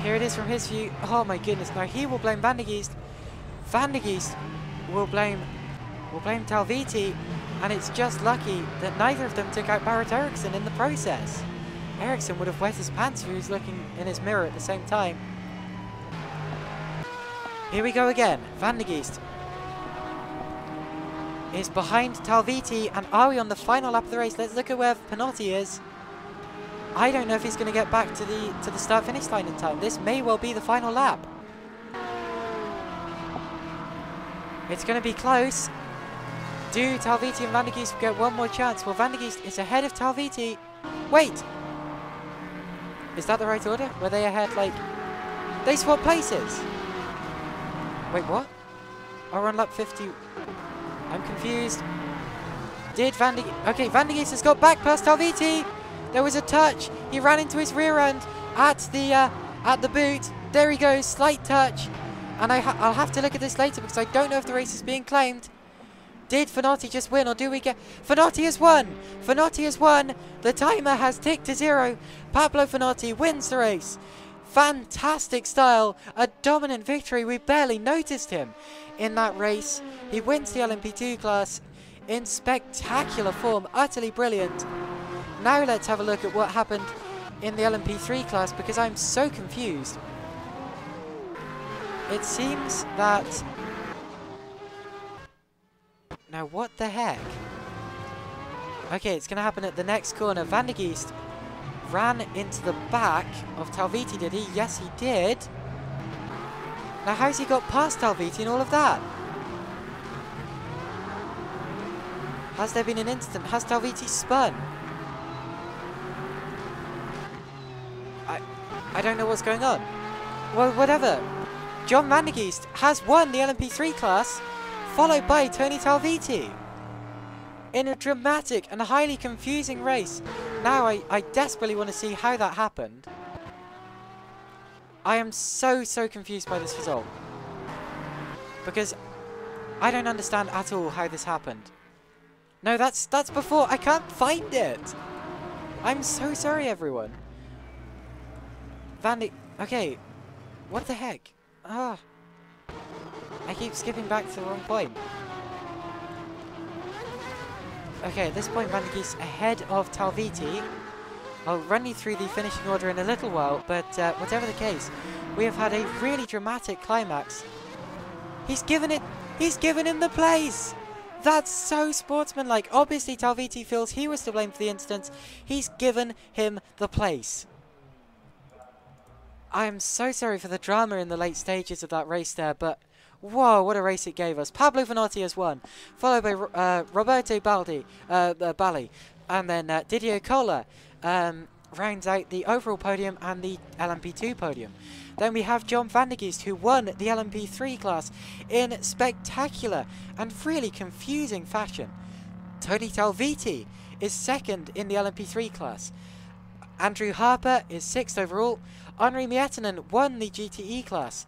Here it is from his view. Oh my goodness. Now he will blame van der Geest. Van der Geest will blame Talviti. And it's just lucky that neither of them took out Barrett Eriksson in the process. Eriksson would have wet his pants if he was looking in his mirror at the same time. Here we go again. Van der Geest is behind Talviti, and are we on the final lap of the race? Let's look at where Pinotti is. I don't know if he's going to get back to the start-finish line in time. This may well be the final lap. It's going to be close. Do Talviti and van der Geest get one more chance? Well, van der Geest is ahead of Talviti. Wait! Is that the right order? Were they ahead, like... They swapped places! Wait, what? Oh, we're on lap 50. I'm confused. Did van der Geest... Okay, van der Geest has got back past Talviti! There was a touch. He ran into his rear end at the boot. There he goes, slight touch. And I'll have to look at this later because I don't know if the race is being claimed. Did Pinotti just win, or do we get... Pinotti has won! Pinotti has won! The timer has ticked to 0. Pablo Pinotti wins the race. Fantastic style. A dominant victory. We barely noticed him in that race. He wins the LMP2 class in spectacular form. Utterly brilliant. Now let's have a look at what happened in the LMP3 class because I'm so confused. It seems that... Now, what the heck? Okay, it's going to happen at the next corner. Van der Geest ran into the back of Talviti, did he? Yes, he did. Now, how's he got past Talviti and all of that? Has there been an incident? Has Talviti spun? I don't know what's going on. Well, whatever. John van der Geest has won the LMP3 class, followed by Tony Talviti in a dramatic and highly confusing race. Now I desperately want to see how that happened. I am so confused by this result because I don't understand at all how this happened. No, that's before. I can't find it. I'm so sorry, everyone. Okay, what the heck? Ah. I keep skipping back to the wrong point. Okay, at this point, van der Geest ahead of Talviti. I'll run you through the finishing order in a little while, but whatever the case, we have had a really dramatic climax. He's given him the place! That's so sportsmanlike. Obviously, Talviti feels he was to blame for the incident. He's given him the place. I am so sorry for the drama in the late stages of that race there, but... Whoa, what a race it gave us. Pablo Pinotti has won, followed by Roberto Baldi, and then Didier Cola rounds out the overall podium and the LMP2 podium. Then we have John van der Geest, who won the LMP3 class in spectacular and really confusing fashion. Tony Talviti is second in the LMP3 class. Andrew Harper is 6th overall. Henri Miettinen won the GTE class.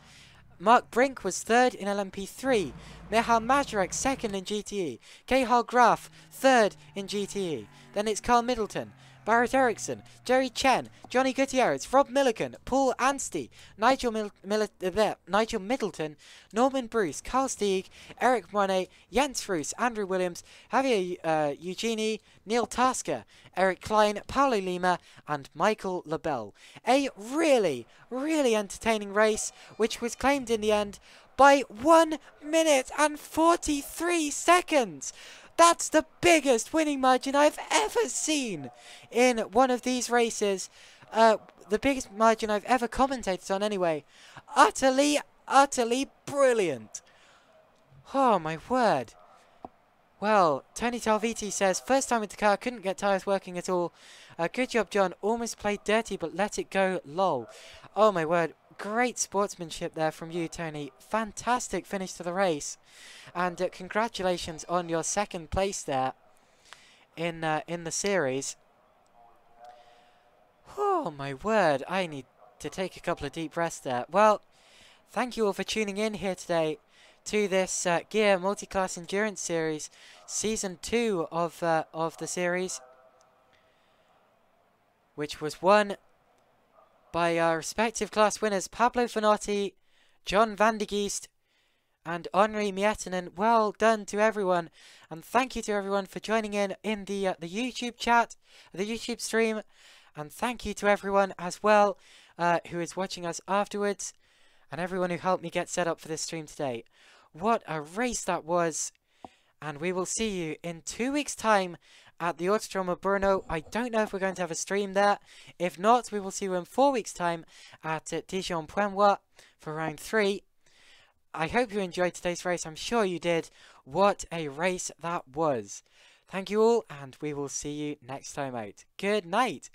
Mark Brink was 3rd in LMP3. Michal Majerek 2nd in GTE. Cahal Graf 3rd in GTE. Then it's Carl Middleton, Barrett Eriksson, Jerry Chen, Johnny Gutierrez, Rob Milliken, Paul Anstey, Nigel Middleton, Norman Bruce, Carl Stieg, Eric Monet, Jens Roos, Andrew Williams, Javier Eugeni, Neil Tasker, Eric Klein, Paulo Lima, and Michael Labelle. A really, really entertaining race, which was claimed in the end by 1 minute and 43 seconds. That's the biggest winning margin I've ever seen in one of these races. The biggest margin I've ever commentated on anyway. Utterly, utterly brilliant. Oh, my word. Well, Tony Talviti says, first time with the car, couldn't get tyres working at all. Good job, John. Almost played dirty, but let it go, lol. Oh, my word. Great sportsmanship there from you, Tony. Fantastic finish to the race. And congratulations on your 2nd place there in the series. Oh, my word. I need to take a couple of deep breaths there. Well, thank you all for tuning in here today to this Gear Multiclass Endurance Series, Season 2 of the series, which was won by our respective class winners, Pablo Finotti, John van de Geest, and Henri Miettinen. Well done to everyone, and thank you to everyone for joining in the YouTube chat, the YouTube stream, and thank you to everyone as well who is watching us afterwards, and everyone who helped me get set up for this stream today. What a race that was, and we will see you in 2 weeks' time at the Autodromo Brno. I don't know if we're going to have a stream there. If not, we will see you in 4 weeks' time at Dijon-Puemois for round 3. I hope you enjoyed today's race. I'm sure you did. What a race that was. Thank you all, and we will see you next time out. Good night.